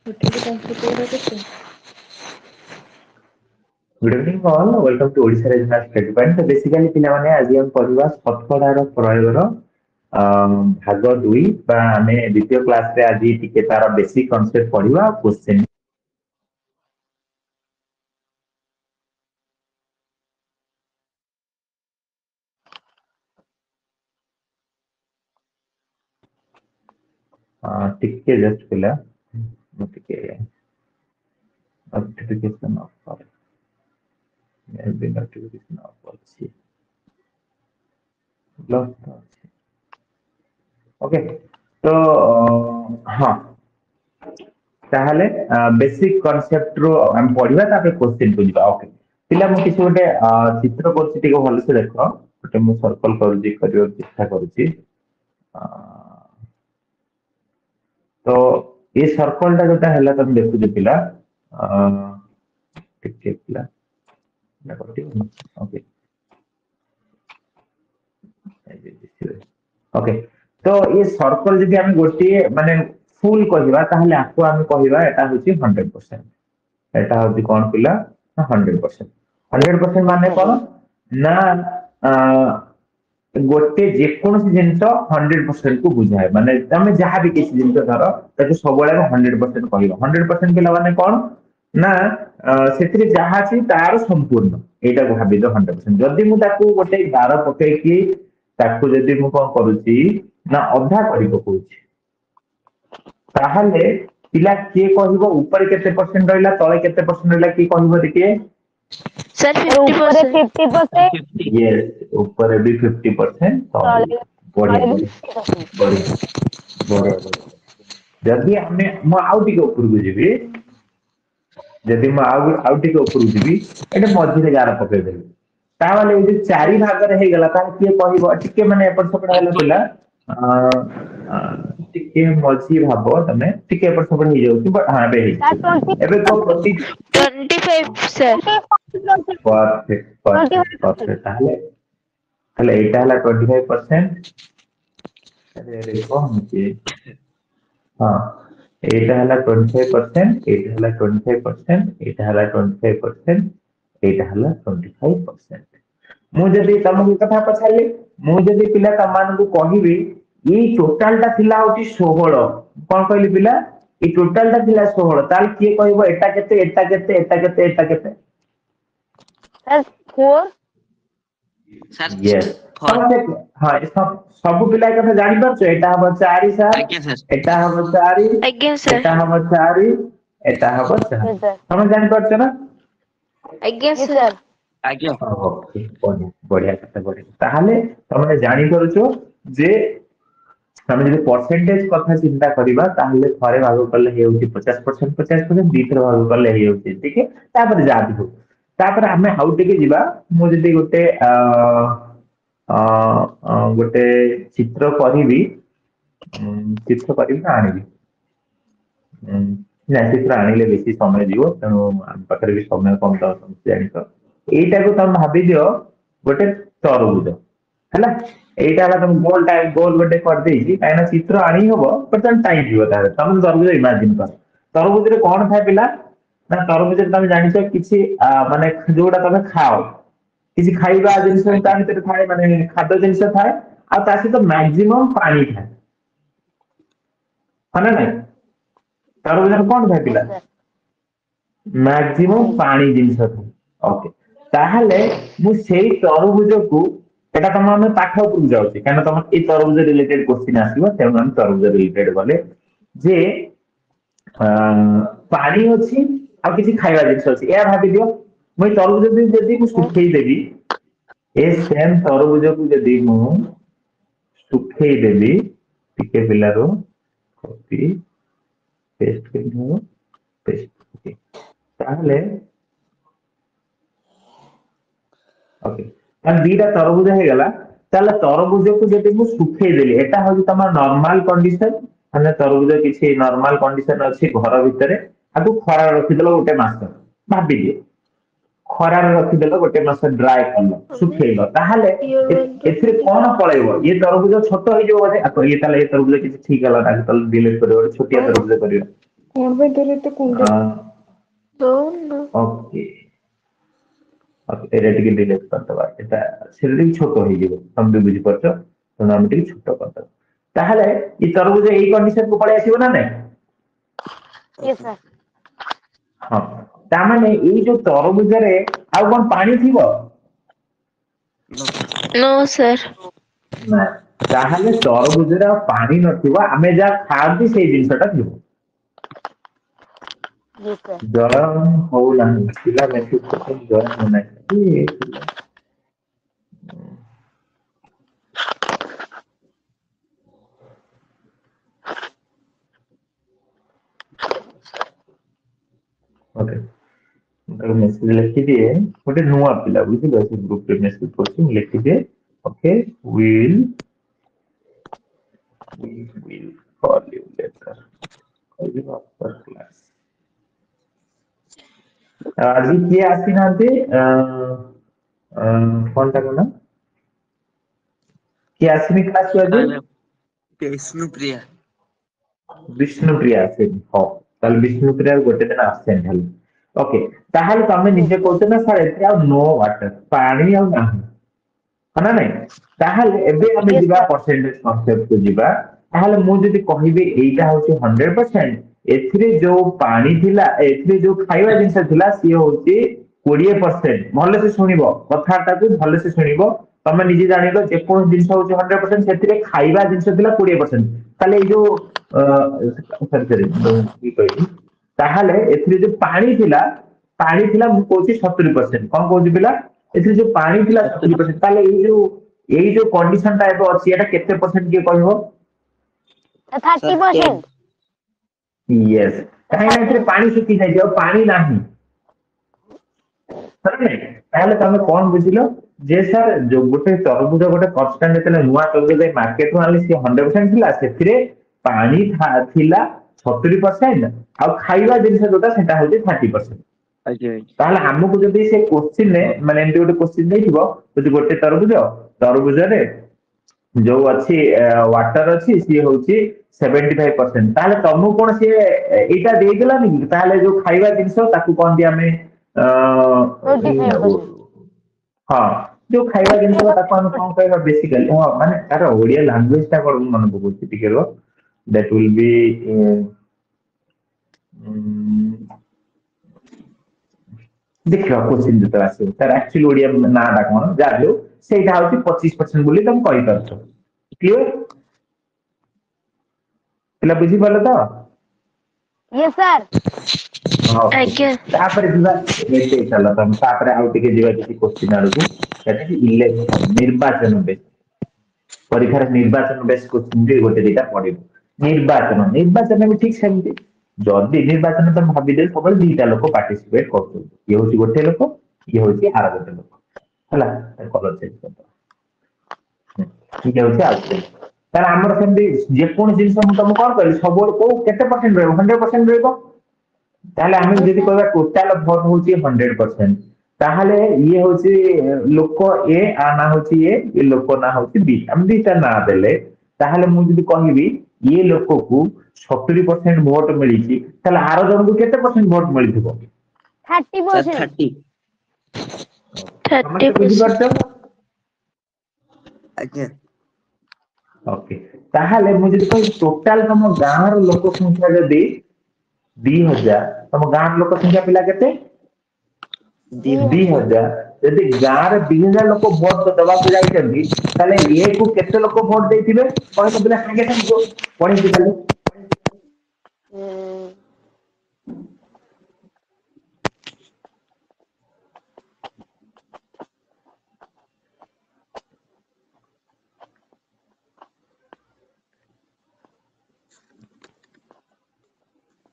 Utility concept ଗୁଡା କେତେ? Good evening all. Welcome to Odisha Regional State Bank. So basically ପିଲାମାନେ ଆଜି ଆମେ ପଢିବା ଶତକଡାର ପ୍ରୟୋଗର ଭାଗ 2 ବା ଆମେ ଦ୍ୱିତୀୟ କ୍ଲାସରେ ଆଜି ଟିକେ ତାର ବେସିକ କନସେପ୍ଟ ପଢିବା କ୍ୱେଶ୍ଚନ ଟିକେ ଜଷ୍ଟ ପିଲା ମୁଁ ଟିକେ ନୋଟିଫିକେସନ ଅଫ୍ କରେ ଏବେ ନୋଟିଫିକେସନ ଅଫ୍ ଅଛି ବ୍ଲକ୍ ତ ଅଛି ଓକେ ତ ହଁ ତାହେଲେ ବେସିକ କନସେପ୍ଟ ରୁ ଆମେ ପଢିବା ତାପରେ କ୍ୱେଶ୍ଚନ କୁ ଯିବା ଓକେ ପିଲା ମୁଁ କିଛି ଗୋଟେ ଚିତ୍ର କରୁଛି ଟିକେ ଭଲସେ ଦେଖ ଗୋଟେ ମୁଁ ସର୍କଲ କରୁଛି କରିବାକୁ ଚେଷ୍ଟା କରୁଛି तो ये सर्कल टा जोटा हैला तम देखु पिला ठीक पिला ना कटियो ओके ओके तो ये सर्कल जदि हम गोटे माने फुल कहबा ताहले आको हम कहबा एटा होची 100% एटा होची कोन पिला 100% 100% माने कोन ना गोटे जेकोसी जिनस 100% को बुझाए माने तमे जहां भी किसी जिनस धर ताके सबले 100% कहबा 100% पिला माने कोन ना सेतिर जहां छी तार संपूर्ण एटा को भाबी दो 100% जदि मु ताको गोटे गार पके की ताको जदि मु कोन करूची ना अधा करी पकोची ताहले पिला के कहबो ऊपर केते परसेंट रहला तळे केते परसेंट रहला की कहबो देखिए सर ऊपर 50%। 50%, यस ऊपर भी 50% तले बढ़िया तले भी बढ़िया 50%। बढ़िया बढ़िया जदि आमे मु आउ टिके ऊपर को जीबी जदि मु आउ टिके ऊपर को जीबी एटा मझिरे गार पके देबी ता माने ए जे चारि भाग रे हे गला ता के कहबो टिके माने एपट सपट हैला पिला टिके मझी भाबो तमे टिके एपट सपट हे जाउची बट हां बे Sir, हे एबे को प्रति 25 सर। Perfect perfect 25%। परफेक्ट ताहले ताहले एटा हला 25% अरे अरे कौन है हाँ एटा हला 25% एटा हला 25% एटा हला 25% एटा हला 25% मु जदि तमको कथा पछाली मु जदि पिला तमान को कहिबी ई टोटल टा थिला होची 16 कोन कहली पिला ई टोटल टा थिला 16 ताल किए कहबो एटा केते एटा केते एटा केते एटा केते Sir, 4, सर यस 4। हाँ सब पिला कथा जानि परछो एटा हबो 4 सर आज्ञा सर। एटा हबो 4 आज्ञा सर। एटा हबो 4 एटा हबो 4 yes sir, हम जानि परछो ना आज्ञा yes सर। sir, आज्ञा। ओके बढ़िया बढ़िया कथा बढ़िया ताहले तमे जानि परछो जे ଆମେ ଯଦି परसेंटेज କଥା ଚିନ୍ତା କରିବା ତାହେଲେ ଥରେ ଭାଗ କଲେ ହେଇଯାଉଛି 50% 50% ଦିଥର ଭାଗ କଲେ ହେଇଯାଉଛି ଟିକେ ତାପରେ ଯାହା ବି ହଉ ତାପରେ ଆମେ ଆଉ ଟିକେ ଯିବା ମୁଁ ଯଦି ଗୋଟେ ଗୋଟେ ଚିତ୍ର କରିବି ଚିତ୍ର କରିବି ନା ଆଣିବି ନା ଚିତ୍ର ଆଣିଲେ ବେଶୀ ସମୟ ଯିବ ତେଣୁ ଆମ ପାଖରେ ବି ସମୟ କମ ତ ଜାଣିଛ ଏଇଟାକୁ ତମେ ଭାବିଦିଅ ଗୋଟେ ତରଭୁଜ ହେଲା ଏଇଟା ହେଲା ତମେ ଗୋଲ ଗୋଟେ କରିଦେଇଛି କାହିଁକିନା ଚିତ୍ର ଆଣି ହବ ବଟ ତମେ ଟାଇମ ଯିବ ତାହେଲେ ତମେ ତରଭୁଜ ଇମାଜିନ କର ତରଭୁଜରେ କଣ ଥାଏ ପିଲା ନା ତରଭୁଜରେ ତମେ ଜାଣିଛ କିଛି ମାନେ ଯୋଉଟା ତମେ ଖାଅ କିଛି ଖାଇବା ଜିନିଷ ତା ଆଜ୍ଞା। ଭିତରେ ଥାଏ ମାନେ ଖାଦ୍ୟ ଜିନିଷ ଥାଏ ଆଉ ତା ସହିତ ମାକ୍ସିମମ୍ ପାଣି ଥାଏ ହଁ ନା ନାଇଁ ତରଭୁଜରେ କଣ ଥାଏ yes ପିଲା sir, ମାକ୍ସିମମ୍ ପାଣି। ପାଣି ଜିନିଷ ଥାଏ ଓକେ ତାହେଲେ ମୁଁ ସେଇ ତରଭୁଜକୁ এটা ତମ ଆମେ ପାଠ ଉପରକୁ ଯାଉଛି କାରଣ ତମର ଏଇ ତରଭୁଜ ରିଲେଟେଡ କ୍ୱେଶ୍ଚିନ୍ ଆସିବ ତେଣୁ ଆମେ ତରଭୁଜ ରିଲେଟେଡ ଗଲେ ଯେ ପାଣି ଅଛି ଆଉ କିଛି ଖାଇବା ଜିନିଷ ଅଛି ଏହା ଭାବିଦିଅ ମୁଁ ଏଇ ତରଭୁଜ ଯଦି ମୁଁ Yes, ଶୁଖେଇଦେବି ଏ ସେମ ତରଭୁଜକୁ ଯଦି ମୁଁ ଶୁଖେଇଦେବି ଟିକେ ପିଲାରୁ କପି ପେଷ୍ଟ କରିଦେବ ପେଷ୍ଟ ତାହେଲେ ଓକେ ତାହେଲେ ଦିଟା ତରଭୁଜ ହେଇଗଲା ତାହେଲେ ତରଭୁଜକୁ ଯଦି ମୁଁ ଶୁଖେଇଦେଲି ଏଟା ହଉଛି ତମର ନର୍ମାଲ କଣ୍ଡିସନ ମାନେ ତରଭୁଜ କିଛି ନର୍ମାଲ କଣ୍ଡିସନ ଅଛି ଘର ଭିତରେ ତାକୁ ଖରାରେ ରଖିଦେଲ ଗୋଟେ ମାସ ଭାବିଦିଅ ଖରାରେ ରଖିଦେଲ ଗୋଟେ ମାସ ଡ୍ରାଏ କଲ ଶୁଖେଇଲ ତାହେଲେ ଏଥିରେ କଣ ପଳେଇବ ଇଏ ତରଭୁଜ ଛୋଟ ହେଇଯିବ ବୋଧେ ଇଏ ତାହେଲେ ଏ ତରଭୁଜ କିଛି ଠିକ ହେଲା ତାକୁ ତାହେଲେ ଡିଲିଟ କରିବ ଗୋଟେ ଛୋଟିଆ ତରଭୁଜ କରିବା କଣ ପାଇଁ ତୋର ଏତେ କୁଣ୍ଡେ ଦଉନ ଓକେ ଏଇଟା ଟିକେ ଡିଲେଟ କରିଦବା ଏଟା ସେଟା ଟିକେ ଛୋଟ ହେଇଯିବ ତମେ ବି ବୁଝିପାରୁଛ ତେଣୁ ଆମେ ଟିକେ ଛୋଟ କରିଦବା ତାହେଲେ ଏଇ ତରଭୁଜ ଏଇ କଣ୍ଡିସନକୁ ପଳେଇ ଆସିବ ନା ନାଇଁ yes sir ହଁ ତାମାନେ ଏଇ ଯୋଉ ତରଭୁଜରେ ଆଉ କଣ ପାଣି ଥିବ No, sir. ନା ତାହେଲେ ତରଭୁଜରେ ଆଉ ପାଣି ନଥିବ ଆମେ ଯାହା ଖାଆନ୍ତି ସେଇ ଜିନିଷଟା ଥିବ yes sir ଜଳ ହଉନାହିଁ ପିଲା ମେସେଜ କରୁଛନ୍ତି ଜଳ ହଉନାହିଁ ଓକେ मेसेज लिखी दिए गोटे नुआ पिला बुझिल से ग्रुप रे मेसेज करछि लिखि दे okay will call you later after class आज किए आसी नाते कौन टा कोना किए आसीनी क्लास को आज Vishnupriya. विष्णुप्रिया आसीनी हो ताल विष्णुप्रिया गोटे दिन आबसेंट हल ओके ताहले तमे निजे कहते ना सर एते आ नो वाटर पानी आ नाही ना नहीं ताहले एबे हमें yes जिबा sir परसेंटेज कॉन्सेप्ट को जिबा ताहले मु जदी कहिबे एटा होची 100% एथिरे जो पानी थिला एथिरे जो खाइबा जिंस थिला सी होची 20% भले से सुनिबो कथाटा को भले से सुनिबो तमे निजे जानिलो जे कोन जिंस होची 100% सेथिरे खाइबा जिंस थिला 20% ताले ए जो सॉरी सॉरी की कहली ताहले एथिरे जो पानी थिला मु कहूची 70% कोन कहूची पिला एथिरे जो पानी थिला 70% ताले এই যে কন্ডিশনটা এবে আছে এটা কেতে পার্সেন্ট কি কইবো 30% ইয়েস কাହିଁ না এতে পানি শুকি যাই আর পানি ନାହିଁ সরি তাহলে তুমি কোন বুঝিলো যে স্যার যে গোটে তরভুজ গোটে কনস্টান্ট যেতলে নুয়া তরভুজ এই মার্কেট ରୁ আনলি সে 100% ଥିଲା ସେଥିରେ ପାଣି ଥିଲା 70% ଆଉ ଖାଇବା ଜିନିଷ ଯୋଉଟା ସେଟା ହଉଛି 30% Okay. ତାହେଲେ ଆମକୁ ଯଦି ସେ କୋଶ୍ଚିନ୍ ରେ ମାନେ ଏମିତି ଗୋଟେ କୋଶ୍ଚିନ୍ ଦେଇଥିବ ଯଦି ଗୋଟେ ତରଭୁଜରେ ଯୋଉ ଅଛି ୱାଟର ଅଛି ସିଏ ହଉଛି 75% ତାହେଲେ ତମକୁ କଣ ସିଏ ଏଇଟା ଦେଇଦେଲାନି କି ତାହେଲେ ଯୋଉ ଖାଇବା ଜିନିଷ ତାକୁ କହନ୍ତି ଆମେ ହଁ 25% ଯୋଉ ଖାଇବା ଜିନିଷ ତାକୁ ଆମେ କଣ କହିବା ବେସିକାଲି ହଁ ମାନେ ତାର ଓଡିଆ ଲାଙ୍ଗୁଏଜ ଟା କଣ ମୁଁ ମନେ ପକଉଛି ଟିକେ ରୁହ ଦ୍ୟାଟ ୱିଲ ବି ଦେଖିବା କୋଶ୍ଚିନ୍ ଯେତେବେଳେ ଆସିବ ତାର ଆକ୍ଚୁଆଲି ଓଡିଆ ନାଁଟା କଣ ଯାହା ବି ହଉ ସେଇଟା ହଉଛି 25% ବୋଲି ତମେ କହିପାରୁଛ କ୍ଲିୟର ପିଲା ବୁଝିପାରିଲ ତ yes sir ହଉ Aଜ୍ଞା ତାପରେ ଯିବା ଏବେ ଚାଲ ତମେ ତାପରେ ଆଉ ଟିକେ ଯିବା କିଛି କୋଶ୍ଚିନ୍ ଆଡକୁ ସେଟା କି ଇଲେକ୍ସନ ନିର୍ବାଚନ ବେଶ ପରୀକ୍ଷାରେ ନିର୍ବାଚନ ବେଶ କୋଶ୍ଚିନ୍ ବି ଗୋଟେ ଦିଟା ପଡିବ ନିର୍ବାଚନ ବି ଠିକ ସେମିତି ଯଦି ନିର୍ବାଚନ ତମେ ଭାବିଦେଲେ ସବୁବେଳେ ଦିଟା ଲୋକ ପାର୍ଟିସିପେଟ କରୁଛନ୍ତି ଇଏ ହଉଛି ଗୋଟେ ଲୋକ ଇଏ ହଉଛି ଆର ଗୋଟେ ଲୋକ ହେଲା କଲର ଚେଞ୍ଜ କରିଦବା ଇଏ ହଉଛି ଆଉ ଗୋଟେ ଲୋକ ତାହେଲେ ଆମର ସେମିତି ଯେକୌଣସି ଜିନିଷ ମୁଁ ତମକୁ କଣ କହିଲି ସବୁବେଳେ କୋଉ କେତେ ପରସେଣ୍ଟ ରହିବ 100% ରହିବ ତାହେଲେ ଆମେ yes ଯଦି sir କହିବା ଟୋଟାଲ ଭୋଟ ହଉଛି 100% ତାହେଲେ ଇଏ ହଉଛି ଲୋକ ଏ ଆ ନାଁ ହଉଛି ଏ ଲୋକ ନାଁ ହଉଛି ବି ଆମେ ଦିଟା ନାଁ ଦେଲେ ତାହେଲେ ମୁଁ ଯଦି କହିବି ଇଏ ଲୋକକୁ 70% ଭୋଟ ମିଳିଛି ତାହେଲେ ଆର ଜଣକୁ କେତେ ପରସେଣ୍ଟ ଭୋଟ ମିଳିଥିବ 30% 30. ସମସ୍ତେ 30%. ବୁଝିପାରୁଛ Aଜ୍ଞା. ଓକେ ତାହେଲେ ମୁଁ ଯଦି କହିବି ଟୋଟାଲ ତମ ଗାଁର ଲୋକ ସଂଖ୍ୟା ଯଦି 2000 ତମ ଗାଁର ଲୋକ ସଂଖ୍ୟା ପିଲା କେତେ 2000 ଯଦି ଗାଁରେ 2000 ଲୋକ ଭୋଟ ଦବାକୁ ଯାଇଛନ୍ତି ତାହେଲେ ଏ କୁ କେତେ ଲୋକ ଭୋଟ ଦେଇଥିବେ କହିବ ପିଲା ସାଙ୍ଗେ ସାଙ୍ଗେ କୁହ ପଢିକି ତାହେଲେ Hmm.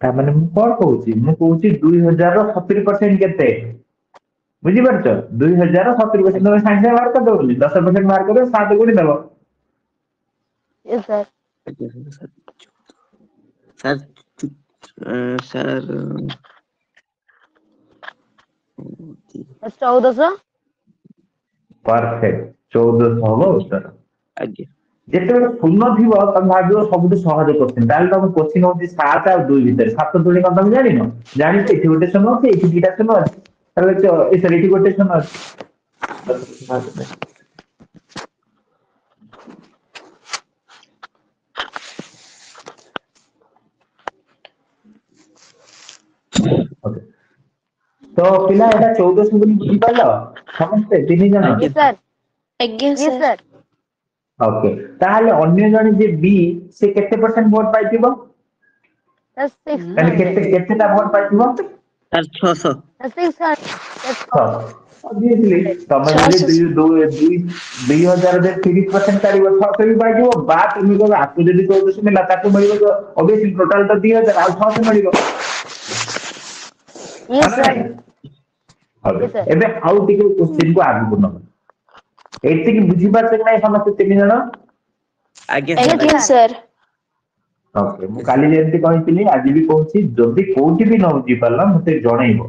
ତାମାନେ ମୁଁ କଣ କହୁଛି ମୁଁ କହୁଛି 2000 ର 70% କେତେ ବୁଝିପାରୁଛ 2000 ର 70% ତମେ ସାଙ୍ଗେ ସାଙ୍ଗେ ବାହାର କରିଦବ ବୋଲି 10% ବାହାର କରିବ 7 ଗୁଣି ଦବ yes sir Aଜ୍ଞା sir. Sir, sir, 1400 perfect 1400 ହବ ଉତ୍ତର ଆଜ୍ଞା ଯେତେବେଳେ ଶୂନ ଥିବ ତମେ ଭାବିବ ସବୁଠୁ ସହଜ କୋଶ୍ଚିନ୍, ତାହେଲେ ତମ କୋଶ୍ଚିନ୍ ହଉଛି 7 ଆଉ 2 ଭିତରେ। 7 2 କଣ ତମେ ଜାଣିନ? ଜାଣିଛ ଏଠି ଗୋଟେ ଶୂନ ଅଛି, ଏଠି ଦିଟା ଶୂନ ଅଛି, ତାହେଲେ ସରି ଏଠି ଗୋଟେ ଶୂନ ଅଛି। Okay. ତ ପିଲା ଏଟା 1400 ବୋଲି ବୁଝିପାରିଲ ସମସ୍ତେ 3 ଜଣ? ଆଜ୍ଞା ସାର୍ ଆଜ୍ଞା yes ସାର୍ ଓକେ, ତାହେଲେ ଅନ୍ୟ ଜଣେ ଯେ ବି ସେ କେତେ ପରସେଣ୍ଟ ଭୋଟ ପାଇଥିବ? ମାନେ କେତେଟା ଭୋଟ ପାଇଥିବ? ସାର୍ 600 Obviously ତମେ ଯଦି 2000 30% କାଢିବ 600 ବି ପାଇଯିବ, ବା তুমি କହିବ ଆକୁ ଯଦି 1400 ମିଳିଲା ତାକୁ ମିଳିବ, obviously ଟୋଟାଲ ତ 2000 ଆଉ 600 ମିଳିବ। yes sir Okay. yes sir ଏବେ ଆଉ ଟିକେ କୋଶ୍ଚିନ୍ କୁ ଆଗକୁ ନବା, ଏତିକି ବୁଝିପାରୁଛ କି ନାଇଁ ସମସ୍ତେ 3 ଜଣ? ଆଜ୍ଞା ଆଜ୍ଞା ସାର୍ ଓକେ, ମୁଁ କାଲି ଯେମିତି କହିଥିଲି ଆଜି ବି କହୁଛି, ଯଦି କୋଉଠି ବି ନ ବୁଝିପାରିଲ ମତେ ଜଣେଇବ,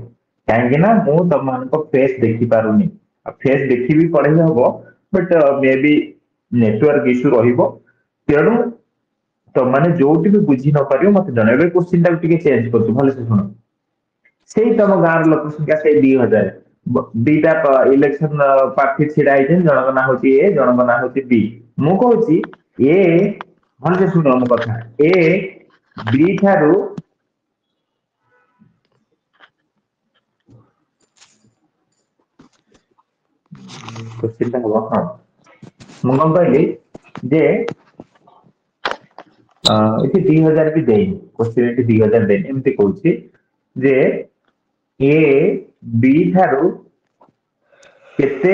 କାହିଁକି ନା ମୁଁ ତମମାନଙ୍କ ଫେସ୍ ଦେଖିପାରୁନି। ଆଉ ଫେସ୍ ଦେଖିବି ପଢେଇ ହବ, but May B network issue ରହିବ, ତେଣୁ ତମମାନେ ଯୋଉଠି ବି ବୁଝି ନ ପାରିବ ମତେ ଜଣେଇବ। ଏବେ କୋଶ୍ଚିନ୍ ଟାକୁ ଟିକେ ଚେଞ୍ଜ କରୁଛୁ, ଭଲସେ ଶୁଣ। ସେଇ ତମ ଗାଁର ଲୋକ ସଂଖ୍ୟା ସେଇ 2000, ଦିଟା ଇଲେକ୍ସନ ପ୍ରାର୍ଥୀ ଛିଡା ହେଇଛନ୍ତି, ଜଣଙ୍କ ନାଁ ହଉଛି ଏ, ଜଣଙ୍କ ନାଁ ହଉଛି ବି। ମୁଁ କହୁଛି ଏ, ଭଲସେ ଶୁଣ ମୋ କଥା, ଏ ବି ଠାରୁ କୋଶ୍ଚିନ୍ ଟା ହବ, ହଁ ମୁଁ କଣ କହିଲି ଯେ ଏଠି 2000 ବି ଦେଇନି, କୋଶ୍ଚିନ୍ ଏଠି 2000 ଦେଇନି, ଏମିତି କହୁଛି ଯେ ଏ ବି ଠାରୁ କେତେ,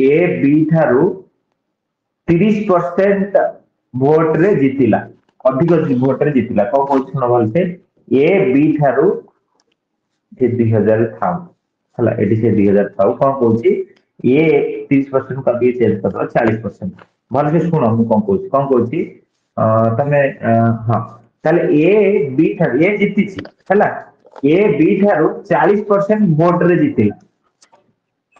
ଏ ବି ଠାରୁ 30% ଭୋଟରେ ଜିତିଲା, ଅଧିକ ଭୋଟରେ ଜିତିଲା। କଣ କହୁଛି ଶୁଣ ଭଲସେ, ଏ ବି ଠାରୁ ସେ 2000 ଥାଉ ହେଲା, ଏଠି ସେ 2000 ଥାଉ, କଣ କହୁଛି ଏ 30% କୁ ଟିକେ ଚେଞ୍ଜ କରିଦବା 40%। ଭଲସେ ଶୁଣ ମୁଁ କଣ କହୁଛି, କଣ କହୁଛି ତମେ ହଁ, ତାହେଲେ ଏ ବି ଠାରୁ, ଏ ଜିତିଛି ହେଲା, ଏ ବି ଠାରୁ 40% ଭୋଟରେ ଜିତିଲା।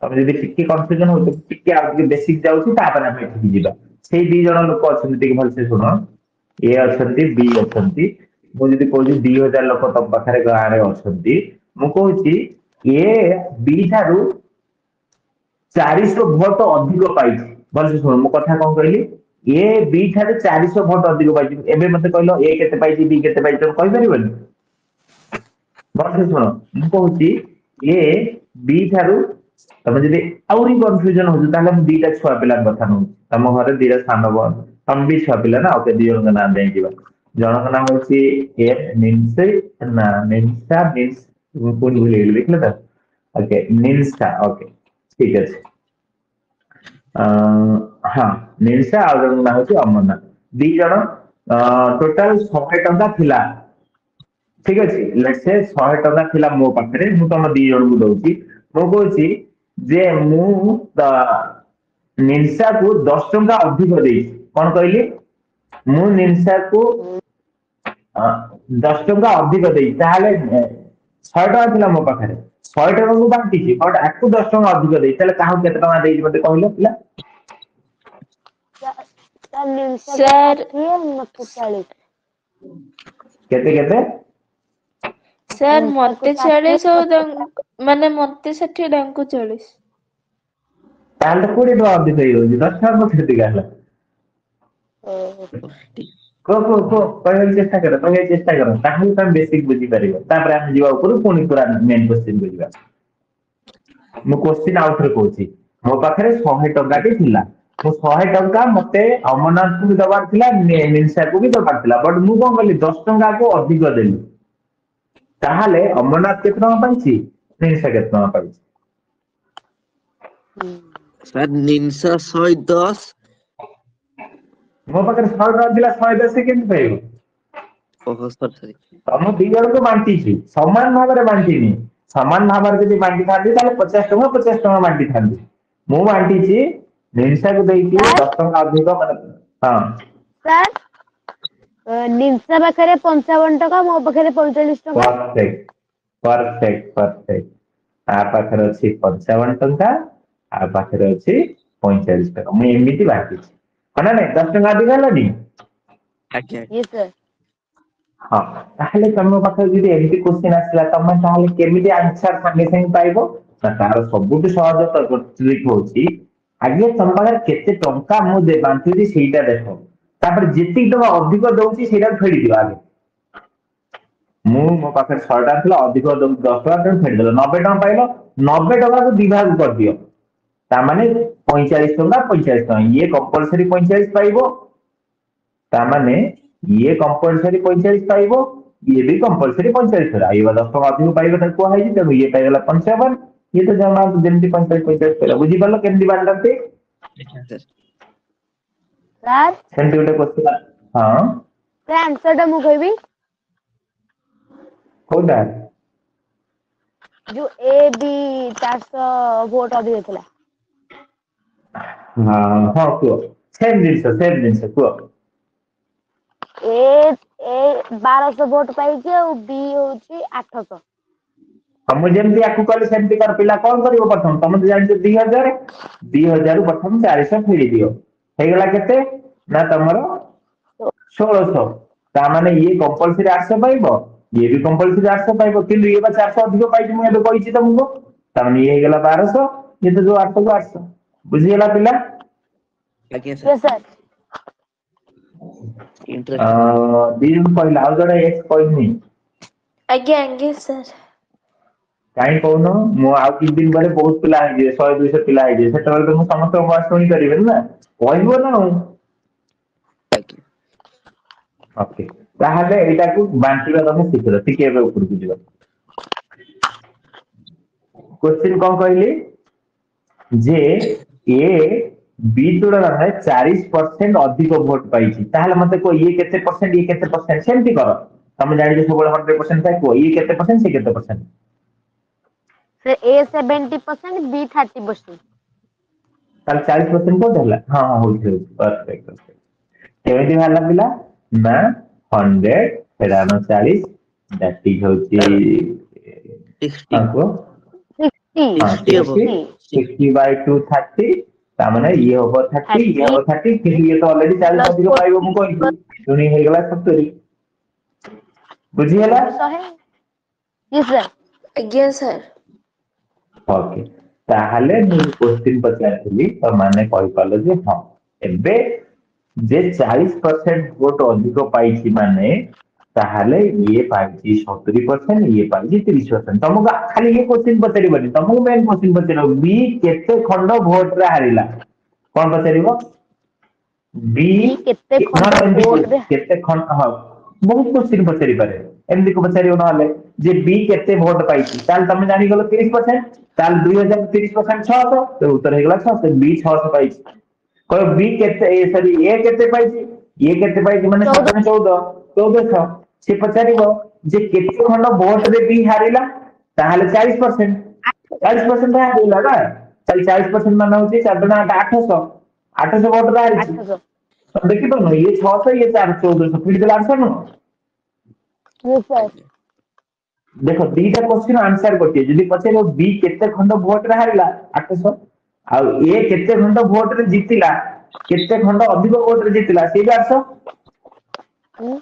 ତମେ ଯଦି ଟିକେ କନଫ୍ୟୁଜନ ହଉଛ, ଟିକେ ଆଉ ଟିକେ ବେସିକ ଯାଉଛି, ତାପରେ ଆମେ ଏଠିକି ଯିବା। ସେଇ 2 ଜଣ ଲୋକ ଅଛନ୍ତି, ଟିକେ ଭଲସେ ଶୁଣ, ଏ ଅଛନ୍ତି ବି ଅଛନ୍ତି। ମୁଁ ଯଦି କହୁଛି 2000 ଲୋକ ତମ ପାଖରେ ଗାଁରେ ଅଛନ୍ତି, ମୁଁ କହୁଛି ଏ ବି ଠାରୁ 400 ଭୋଟ ଅଧିକ ପାଇଛି। ଭଲସେ ଶୁଣ ମୋ କଥା, କଣ କହିଲି, ଏ ବି ଠାରୁ 400 ଭୋଟ ଅଧିକ ପାଇଛି। ଏବେ ମତେ କହିଲ ଏ କେତେ ପାଇଛି, ବି କେତେ ପାଇଛି, ତମେ କହିପାରିବନି? ଭଲସେ ଶୁଣ, ମୁଁ କହୁଛି ଏ ବି ଠାରୁ, ତମେ ଯଦି ଆହୁରି କନଫ୍ୟୁଜନ ହଉଛି, ତାହେଲେ ମୁଁ 2ଟା ଛୁଆ ପିଲାଙ୍କ କଥା ନଉଛି, ତମ ଘରେ 2ଟା ସାନ ବଡ, ତମେ ବି ଛୁଆ ପିଲା ନା, ଓକେ 2 ଜଣଙ୍କ ନାଁ ଦେଇଯିବା। ଜଣଙ୍କ ନାଁ ହଉଛି ନିନ୍ସା, ମୁଁ ପୁଣି ଭୁଲିଗଲି, ଦେଖିଲେ ତ, ଓକେ ନିନ୍ସା, ଓକେ ଠିକ ଅଛି। ହଁ ନିନ୍ସା, ଆଉ ଜଣଙ୍କ ନାଁ ହଉଛି ଅମରନାଥ। 2 ଜଣ, ଟୋଟାଲ 100 ଟଙ୍କା ଥିଲା, ଠିକ ଅଛି, ସେ 100 ଟଙ୍କା ଥିଲା ମୋ ପାଖରେ, ମୁଁ ତମ 2 ଜଣଙ୍କୁ ଦଉଛି। ମୁଁ କହୁଛି ଯେ ମୁଁ ନିନ୍ସାକୁ 10 ଟଙ୍କା ଅଧିକ ଦେଇଛି। କଣ କହିଲି, ମୁଁ ନିନ୍ସାକୁ 10 ଟଙ୍କା ଅଧିକ ଦେଇଛି, ତାହେଲେ 100 ଟଙ୍କା ଥିଲା ମୋ ପାଖରେ, 100 ଟଙ୍କାକୁ ବାଣ୍ଟିଛି, ବଟ୍ ଆକୁ 10 ଟଙ୍କା ଅଧିକ ଦେଇଛି, ତାହେଲେ କାହାକୁ କେତେ ଟଙ୍କା ଦେଇଛି ମତେ କହିଲ ପିଲା? ସାର୍ କେତେ କେତେ? ସାର୍ ମତେ 40 ଆଉ ମାନେ ମତେ 60, ତାଙ୍କୁ 40। ତାହେଲେ ତ 20 ଟଙ୍କା ଅଧିକ ହେଇଯାଉଛି, 10 ଟଙ୍କା କେତିକା ହେଲା? କୁହ କହିବାକୁ ଚେଷ୍ଟା କର, କହିବାକୁ ଚେଷ୍ଟା କର, ତାହେଲେ ତମେ ବେସିକ ବୁଝିପାରିବ, ତାପରେ ଆମେ ଯିବା ଉପରୁ, ପୁଣି ପୁରା ମେନ୍ କୋଶ୍ଚିନ୍ କୁ ଯିବା। ମୁଁ କୋଶ୍ଚିନ୍ ଆଉ ଥରେ କହୁଛି, ମୋ ପାଖରେ 100 ଟଙ୍କାଟି ଥିଲା, ମୁଁ 100 ଟଙ୍କା ମତେ ଅମରନାଥକୁ ବି ଦବାର ଥିଲା, ନିନ୍ସାକୁ ବି ଦବାର ଥିଲା, ବଟ୍ ମୁଁ କଣ କଲି 10 ଟଙ୍କାକୁ ଅଧିକ ଦେଲି, ତାହେଲେ ଅମରନାଥ କେତେ ଟଙ୍କା ପାଇଛି, ନିନ୍ସା କେତେ ଟଙ୍କା ପାଇଛି? ସାର୍ ନିନ୍ସା 110। ମୋ ପାଖରେ 100 ଟଙ୍କା ଥିଲା, 110 କେମିତି ପାଇବ? ଓହୋ ସରି। ତମ 2 ଜଣଙ୍କୁ ବାଣ୍ଟିଛି, ସମାନ ଭାବରେ ବାଣ୍ଟିନି। ସମାନ ଭାବରେ ଯଦି ବାଣ୍ଟିଥାନ୍ତି, ତାହେଲେ 50 ଟଙ୍କା 50 ଟଙ୍କା ବାଣ୍ଟିଥାନ୍ତି। ମୁଁ ବାଣ୍ଟିଛି, ନିନ୍ସାକୁ ଦେଇଛି 10 ଟଙ୍କା ଅଧିକ, ହଁ। ସାର୍ ନିନ୍ସା ପାଖରେ 55 ଟଙ୍କା, ମୋ ପାଖରେ 45 ଟଙ୍କା। ପରଫେକ୍ଟ ପରଫେକ୍ଟ ପରଫେକ୍ଟ, ତା ପାଖରେ ଅଛି 55 ଟଙ୍କା, ଆ ପାଖରେ ଅଛି 45 ଟଙ୍କା, ମୁଁ ଏମିତି ବାଣ୍ଟିଛି। ना नहीं 10 टका अधिक हेलानी आज्ञा Yes, sir. हाँ ताहले तम पाखे जदि एमती क्वेश्चन आसला तमे ताहले केमिति आंसर संगे संगे पाइबो ना तार सबुठ सहज ट्रिक होची आगे तम पाखे केते टंका मु दे बांथुची सेटा देखो तापर जेति टका अधिक दउची सेटा फेडी दियो आगे मु मो पाखे 6 टका थिला अधिक 10 टका फेडी देलो 90 टका पाइलो 90 टका को विभाग कर दियो ता माने 45 टका 45 टका ये कंपलसरी 45 पाइबो ता माने ये कंपलसरी 45 पाइबो ये भी कंपलसरी 45 होला ये 10 टका अधिक पाइबो त को हाई त ये पाइगला 55 ये तो जमा जेमति 45 45 पेला बुझी पालो केमति बांडते सर Sir, सेमति गोटे क्वेश्चन हां sir, answer टा मु कहबी कोडा जो ए बी 400 वोट अधिक थिला हां हां को सेम जिंस को ए 1200 वोट पाइजे और बी होची 800 हम जेमति आकु कहले सेमति कर पिला कौन करिवो प्रथम तुम जानि 2000 प्रथम 400 फेडी दियो हेगला केते ना तमरो 1600 ता माने ये कंपलसरी 800 पाइबो ये भी कंपलसरी 800 पाइबो किंतु ये 400 अधिक पाइछि मु एबे कहिछि तुमको ता माने ये हेगला 1200 ये तो जो 800 को 800 बुझियला पिला आज्ञा सर Yes, sir. इंटरेस्ट दिन पहिला आ जडा एक्स कहनी आज्ञा सर काई कहनो मु आ कि दिन बारे बहुत पिला है जे 100 200 पिला है जे सेतबे तो मु समस्त बात सुनी करिवे ना कहबो ना ओके ताहले एटा को बांटिबा तमे शिखर ठीक एबे ऊपर को जिबा क्वेश्चन कोन कहली जे ए बी तुलनाରେ 40% ଅଧିକ ଭୋଟ ପାଇଛି ତାହେଲେ ମତେ କో ଇଏ କେତେ परसेंट ସେମିତି କର ତମେ ଜାଣିଛ ସବୁବେଳେ 100% ଥାଏ କో ଇଏ କେତେ परसेंट ସେ କେତେ परसेंट Sir, A 70%, B 30%. ତାହେଲେ 40% କୋଉଟା ହେଲା ହଁ ହଁ ହଉଛି परफेक्ट କେମିତି ବାହାରିଲା ପିଲା ନା 100 ଫେରାନ 40 that is ହଉଛି 60 ହଁ କୁହ 60. हाँ 60 60 by 230 तामने ये होगा 30 ये 30 होगा 30 किंतु ये तो ऑलरेडी 40 plus अधिक पाइबो मु कहि सुनी हे गला 70 बुझी हला 100. Yes, sir. आज्ञा सर ओके ताहले मु क्वेश्चन पचारली तो माने कहि पालो जे हां एबे जे 40% वोट अधिक पाइछि माने ताहले ये पाइछि 70% ये पाइछि 30% तुमको खाली ये क्वेश्चन पचारिबनी तुमको मेन क्वेश्चन पचारो बी केते खंड वोट रे हारिला कौन पचारिबो बी B केते खंड वोट रे केते खंड हां बहुत क्वेश्चन पचारि पारे एमदी को पचारियो नहले जे बी केते वोट पाइछि ताल तमे जानि गेलो 30% ताल 2030% 600 तो उत्तर हे गेला 600 बी 600 पाइछि कोई बी केते सॉरी ए केते पाइछि ये केते पाइछि माने 14 से पचारिबो जे केते खंड वोट रे बी हारिला ताहले 40% 40% हारिला ना ताल 40% माने होछि 4 गुणा 800 वोट रे हारिछि 800. तो देखि तो न ये 600 ये 1400 फिर देला 800 न Yes, sir. देखो दीटा क्वेश्चन आंसर करते जदी पछे बी केते खंड वोट रे हारिला 800 आ ए केते खंड वोट रे जितिला केते खंड अधिक वोट रे जितिला से 800 Hmm.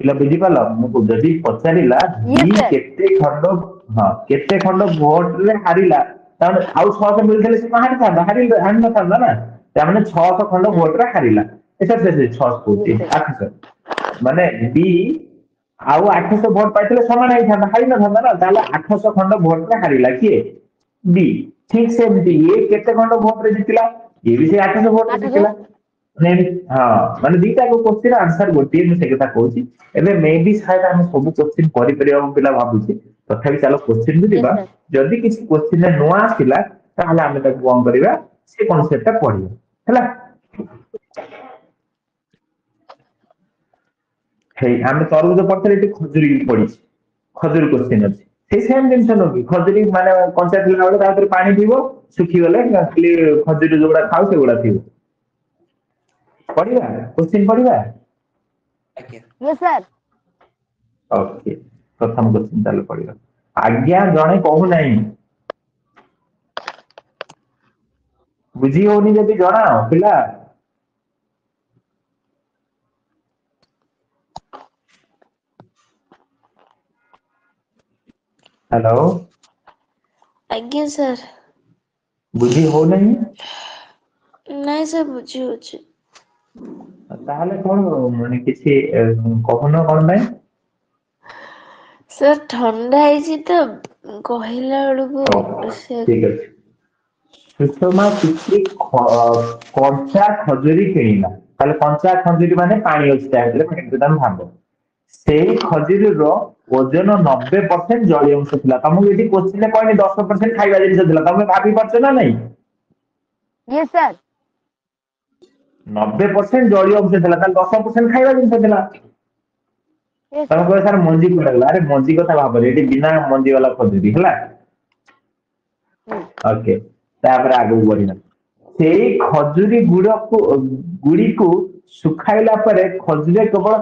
पिला बुझी पाला मु जदी पचारिला Yes, बी sir. केते खंड वोट रे हारिला ताने आउ 600 मिलथले से हारि था हारि न था ना ताने 600 खंड वोट रे हारिला ऐसा से 600 होती 800 माने बी आउ 800 वोट पाइतले समान आइ था हारि न था ना ताले 800 खंड वोट रे हारिला किए बी ठीक सेमती ये केते खंड वोट रे जितिला ये भी से 800 वोट रे 800. जितिला हाँ माने दीटा को क्वेश्चन आंसर गोटे मु से कथा कहूची एबे मे बी शायद हम सब क्वेश्चन करि परिया पिला भाबुची तथापि चलो क्वेश्चन भी दिबा Yes, sir. जदि किसी क्वेश्चन ने नो आसिला ताहले हमें ताको कोन करिबा से कांसेप्ट ता पढिबा हैला हे हम तरबुज पढ़ते एटी खजुरी पड़ी खजुरी क्वेश्चन अछि से सेम जिंस न कि खजुरी माने कंचा थिला बेले ता भीतर पानी थिबो सुखी गले खाली खजुरी जोड़ा खाउ से गोड़ा थिबो पढ़िबा क्वेश्चन पढ़िबा आज्ञा Yes, sir. ओके प्रथम क्वेश्चन चालू पढ़िबा आज्ञा जणे कहू नाही बुझी होनी जब जनाओ पिला हेलो आज्ञा सर बुझी हो नहीं नहीं सर बुझी होची ताहले कोन माने किछि कहनो कोन नहीं सर ठंडा ହେଇଛି ତ କହିଲା ओ ବେଳକୁ ସେ ठीक है सुषमा किछि कंचा खजुरी किଣିला ताले कंचा खजुरी माने पानी अछि ताहेले एकदम भांबो सेही खजुरीरो ओजन 90% जलीय अंश थिला तमु यदि क्वेश्चन ने कहनी 10% खाइबा जिनिस थिला तमे भाबी परछ ना नहीं यस सर 90% जलीय अंश थिला ताले 10% खाइबा जिनिस थिला यस तमे कहे सर मंजी को लागला अरे मंजी कथा भाबरे एटी बिना मंजी वाला खजुरी हला ओके तापर आगु बढ़िना सेही खजुरी गुड़ी को सुखाइला परे खजुरी केवल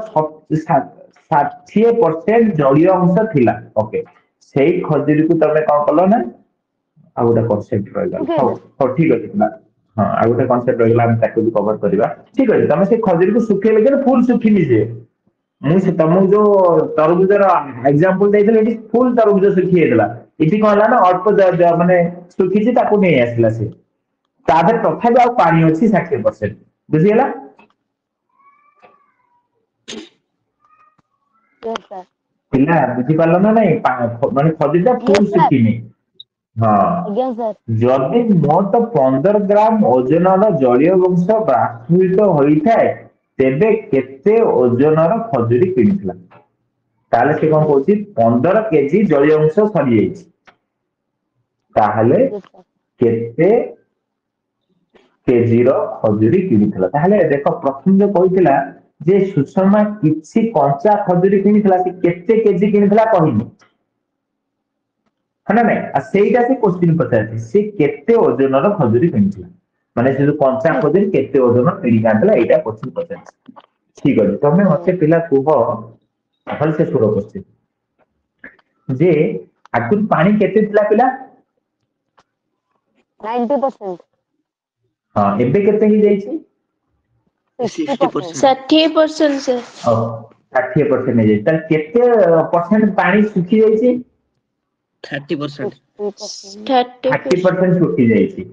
60% जलीय अंश थिला ओके सेही खजुरी को तमे कोन कलो ना आ गोटे कॉन्सेप्ट रह गला हो ठीक अछि ना हां आ गोटे कॉन्सेप्ट रह गला हम ताको भी कवर करबा ठीक अछि तमे से खजुरी को सुखेले के फुल सुखिनी जे मु से तमु जो तरबुजर एग्जांपल देइले एटी फुल तरबुज सुखी हेतला इति कहला ना अल्प माने सुखी जे ताको नै आसला से तादर तथापि आ पानी अछि 60% बुझियला यस सर पिला बुझि पालो ना नहीं माने खजुरीटा फुल यस सर सुखिनी हां आज्ञा सर जदि मोट 15 ग्राम ओजनर जलीय अंश बाष्पीभूत होइଥାଏ तेबे केते ओजनर खजुरी किଣିଥିଲା ताले से कोन कहूची 15 केजी जलीय अंश सरी जाइछि ताहले यस सर केते केजी रो खजुरी किଣିଥିଲା ताहले देखो प्रथम जो कहितला जे सुषमा किछि कंचा खजुरी किଣିଥିଲା से केते केजी किଣିଥିଲା कहिनी है ना नहीं आ सेईटा से क्वेश्चन पचारछि से केते ओजनर खजुरी किଣିଥିଲା माने से जो कंचा खजुरी केते ओजन किଣି कांतला एटा क्वेश्चन पचारछि ठीक अछि तमे मते पिला कुह भल से शुरू क्वेश्चन जे आकुर पानी केते थिला पिला 90% हां एबे केते ही जाइछि 60% 60% सर और 60% है तार केते परसेंट पानी सुखी जाइछि 30%. 30% 30% सुखी जाइछि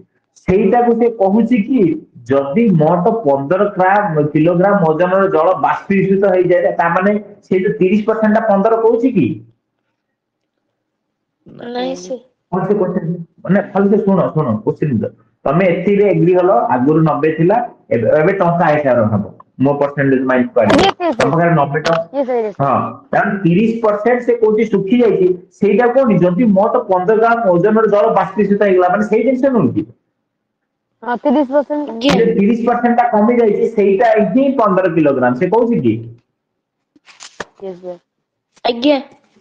सेईटा को से कहूची कि जदि मोट 15 ग्राम किलोग्राम ओजनर जल बाष्पीभूत हो जाए ता माने से जो 30% ता 15 कहूची कि नहीं सर कौन से क्वेश्चन माने फल से सुनो सुनो क्वेश्चन तमे एथि रे एग्री हलो आगुर 90 थिला एबे टंका आइसा रहबो मो परसेंटेज माइनस कर Yes, yes, तम yes. पाखरे 90 टंका यस सर यस हां तान 30% से कोची सुखी जाइछि सेईटा कोनी जदि मोट 15 ग्राम ओजनर जल बाष्पीभूत होइगला माने सेई जिंस नु कि हां 30% आज्ञा जे 30% ता कमी जाइछि सेईटा ही 15 किलोग्राम से कहूची कि यस सर आज्ञा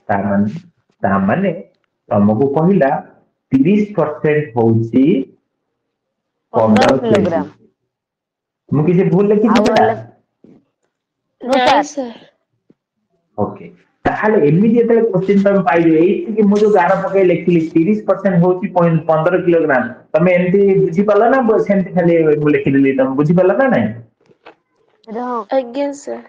ता माने तुमको कहिला 30% होउची 15 किलोग्राम मु किसी भूल लिखि आउ दिला नहीं सर ओके ताहले एमिति एते क्वेश्चन तम पाइ जो एई कि मु जो गार पके लिखिली 30% होउची 15 किलोग्राम तमे एमती बुझी पाला ना सेमती खाली मु लिखि दिली तम बुझी पाला ना नहीं रहो आज्ञा सर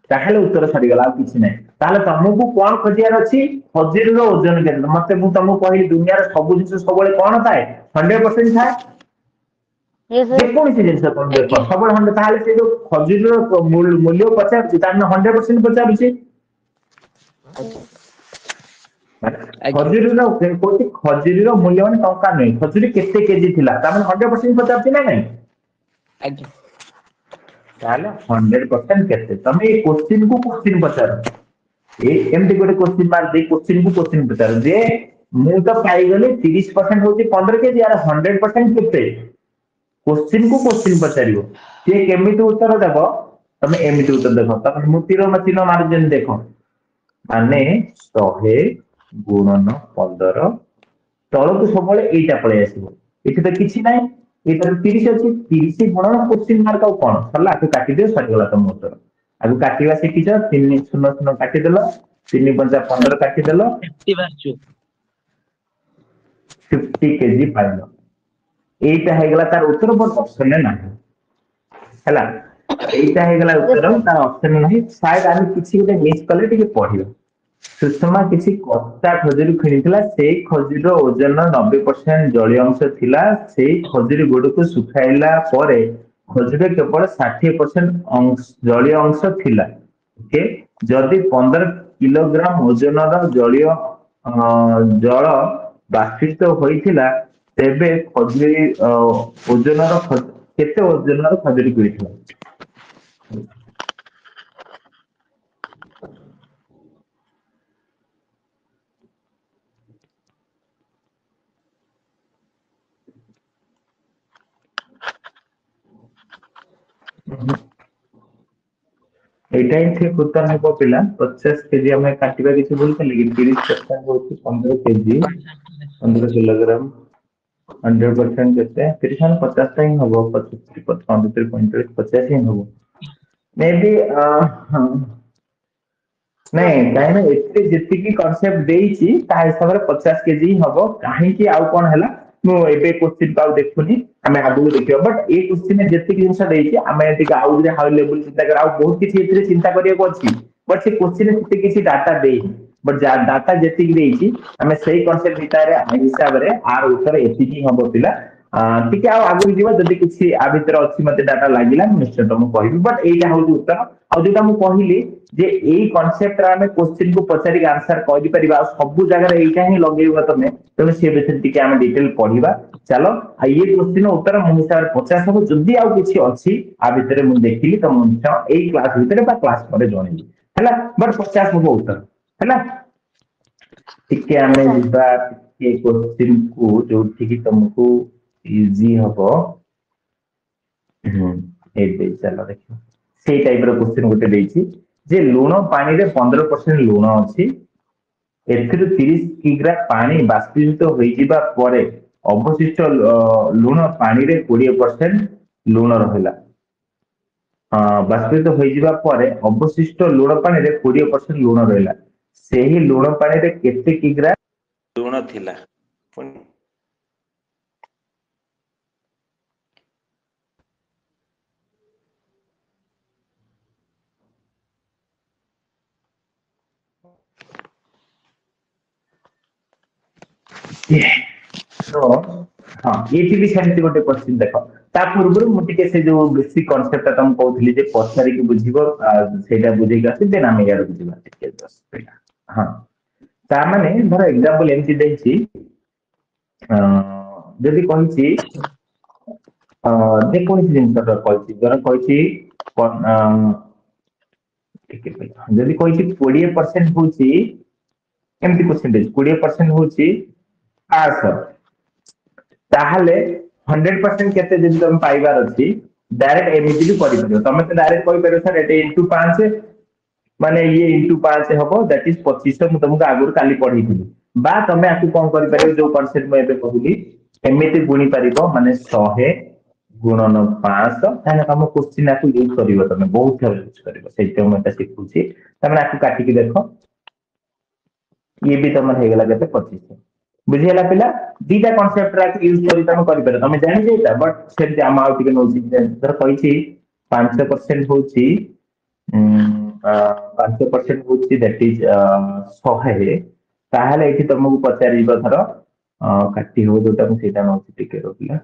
ताहले उत्तर सरी गला किछि नै ताहले तुमको कोन खोजियार अछि खजुरी रो ओजन केते मते मु तुमको कहि दुनिया रे सब जिंस सबले कोन थाए 100% थाए यस जे सर कोन से जिंस कोन देखो सबले 100 ताहले से जो खजुरी रो मूल्य पचार ताने 100% पचार अछि खजुरी रो कोति खजुरी रो मूल्य माने टंका नै खजुरी केते केजी थिला ताने 100% पचार छी ना नहीं आज्ञा ताले 100% केते तमे ए क्वेश्चन को क्वेश्चन पचार ए एमडी गोटे क्वेश्चन मार दे क्वेश्चन को क्वेश्चन पचार जे मु तो पाई गले 30% होची 15 केजी यार 100% केते क्वेश्चन को क्वेश्चन पचारियो से केमिति उत्तर देबो तमे एमिति उत्तर देखो तमे मुतीरो मचिनो मार जेन देखो माने 100 गुणन 15 तळକୁ सबले एटा पळे आसीबो एठी त किछि नाही एटा 30 अछि 30 गुणन क्वेश्चन मार्क आउ कोन सरला आकु काटि दियो सरी गला तम उत्तर आकु काटिवा शिखिछ 3 0 0 काटि देलो 3 5 15 काटि देलो 50 बारचु 50 केजी पाइलो এইটা ହେଇଗଲା ତାର ଉତ୍ତର ବଟ ଅପସନ ରେ ନାହିଁ ହେଲା এইটা ହେଇଗଲା ଉତ୍ତର ତାର ଅପସନ ରେ ନାହିଁ ସାୟଦ ଆମେ କିଛି ଗୋଟେ ମିସ୍ କଲେ ଟିକେ ପଢିବା ସୁଷମା କିଛି କଟା ଖଜୁରୀ କିଣିଥିଲା ସେଇ ଖଜୁରୀର ଓଜନ 90% ଜଳୀୟ ଅଂଶ ଥିଲା ସେଇ ଖଜୁରୀ ଗୁଡିକୁ ଶୁଖାଇଲା ପରେ ଖଜୁରୀରେ କେବଳ 60% ଜଳୀୟ ଅଂଶ ଥିଲା ଓକେ ଯଦି 15 କିଲୋଗ୍ରାମ ଓଜନର ଜଳୀୟ ଜଳ ବାଷ୍ପିତ ହୋଇଥିଲା ତେବେ ଖଜୁରୀ ଓଜନର କେତେ ଓଜନର ଖଜୁରୀ କିଣିଥିଲା এইটা ହିଁ ଠିକ ଉତ୍ତର ହେବ ପିଲା 50 କେଜି ଆମେ କାଟିବା କିଛି ଭୁଲଥିଲେ କି 30% ହଉଛି 15 କେଜି 15 କିଲୋଗ୍ରାମ 100% କେତେ 30 50 ଟା ହିଁ ହବ 75 35 45 50 ହିଁ ହବ ମେ ବି ନାଇଁ କାହିଁକି ନା ଏତେ ଯେତିକି କନସେପ୍ଟ ଦେଇଛି ତା ହିସାବରେ 50 କେଜି ହିଁ ହବ କାହିଁକି ଆଉ କଣ ହେଲା ମୁଁ ଏବେ କ୍ୱେଶ୍ଚିନ୍ ଆଉ ଦେଖୁନି ଆମେ ଆଗକୁ ଦେଖିବା ବଟ୍ ଏଇ କ୍ୱେଶ୍ଚିନ୍ ଯେତିକି ଜିନିଷ ଦେଇଛି ଆମେ ଟିକେ ଆଉ ଗୋଟେ ହାଇ ଲେଭେଲ ଚିନ୍ତା କରିବା ଆଉ ବହୁତ କିଛି ଏଥିରେ ଚିନ୍ତା କରିବାକୁ ଅଛି ବଟ୍ ସେ କ୍ୱେଶ୍ଚିନ୍ ସେତେ କିଛି ଡାଟା ଦେଇନି ବଟ୍ ଡାଟା ଯେତିକି ଦେଇଛି ଆମେ ସେଇ କନସେପ୍ଟ ହିସାବରେ ଆର ଉତ୍ତର ଏତିକି ହବ ପିଲା ଟିକେ ଆଉ ଆଗକୁ ଯିବା ଯଦି କିଛି ଆ ଭିତରେ ଅଛି ମତେ ଡାଟା ଲାଗିଲା ମୁଁ ନିଶ୍ଚୟ ତମକୁ କହିବି ବଟ୍ ଏଇଟା ହଉଛି ଉତ୍ତର ଆଉ ଯୋଉଟା ମୁଁ କହିଲି ଯେ ଏଇ କନସେପ୍ଟ ଆମେ क्वेश्चन को पचारिक आंसर करि परिबा सब जगह एटा ही लगेइबा तमे तेणु से विषय टिके आमे डिटेल पढिबा चलो आ ये क्वेश्चन उत्तर मो हिसाब 50 हो जदी आउ किछि अछि आ भितरे मु देखिली त मु एई क्लास भितरे बा क्लास पर जणेबी हैला बट 50 हो उत्तर हैला टिके आमे जिबा ये क्वेश्चन को जो ठीक तुमको इजी हबो एबे चलो देखो सेई टाइप रो क्वेश्चन गोटे देछि जे लुण पानी रे 15% लुण अछि एथिरु 30 किग्रा पानी बाष्पीभूत होइजिबा परे अवशिष्ट लुण पानी रे 20% लुण रहिला बाष्पीभूत होइजिबा परे अवशिष्ट लुण पानी रे 20% लुण रहिला सेही लुण पानी रे केते किग्रा लुण थिला तो हाँ ये भी सेमती गोटे क्वेश्चन देखो ता पूर्व मुझे से जो बेसिक कांसेप्ट तुम कहली जे पचारि के बुझिबो सेटा बुझेई आसी देन हम यार बुझिबा टिके जस्ट हाँ ता माने धर एग्जांपल एमती देछि जदि कहिछि जे कोन जिंस कहिछि जरा कहिछि जदि कहिछि 20% होछि एमती परसेंटेज 20% होछि 500 ताहले 100% केते जदि तुम पाइबार अछि डायरेक्ट एमिति भी करि परियो तमे तो डायरेक्ट कहि परियो सर एटे इनटू 5 माने ये इनटू 5 हबो दैट इज 2500 मु तुमको आगुर काली पढी थी बा तमे आकु कोन करि परियो जो कांसेप्ट में एबे कहली एमिति गुणी परिबो माने 100 गुणन 500 ताने तुम क्वेश्चन आकु यूज करिवो तमे बहुत थर यूज करिवो सेते मैं ता सिखुची तमे आकु काटी के देखो ये भी तुम हे गेला केते 2500 बुझियला पिला दीटा कांसेप्ट रा यूज करी तमे करि परबो तमे जानि जेता बट सेते हम आउ टिके नोची धर कहिछि 5% होची 5% होची दैट इज 100 ताहले एठी तुमको पचारिबो धर काटी हो जोटा मु सेटा नोची टिके रोकिला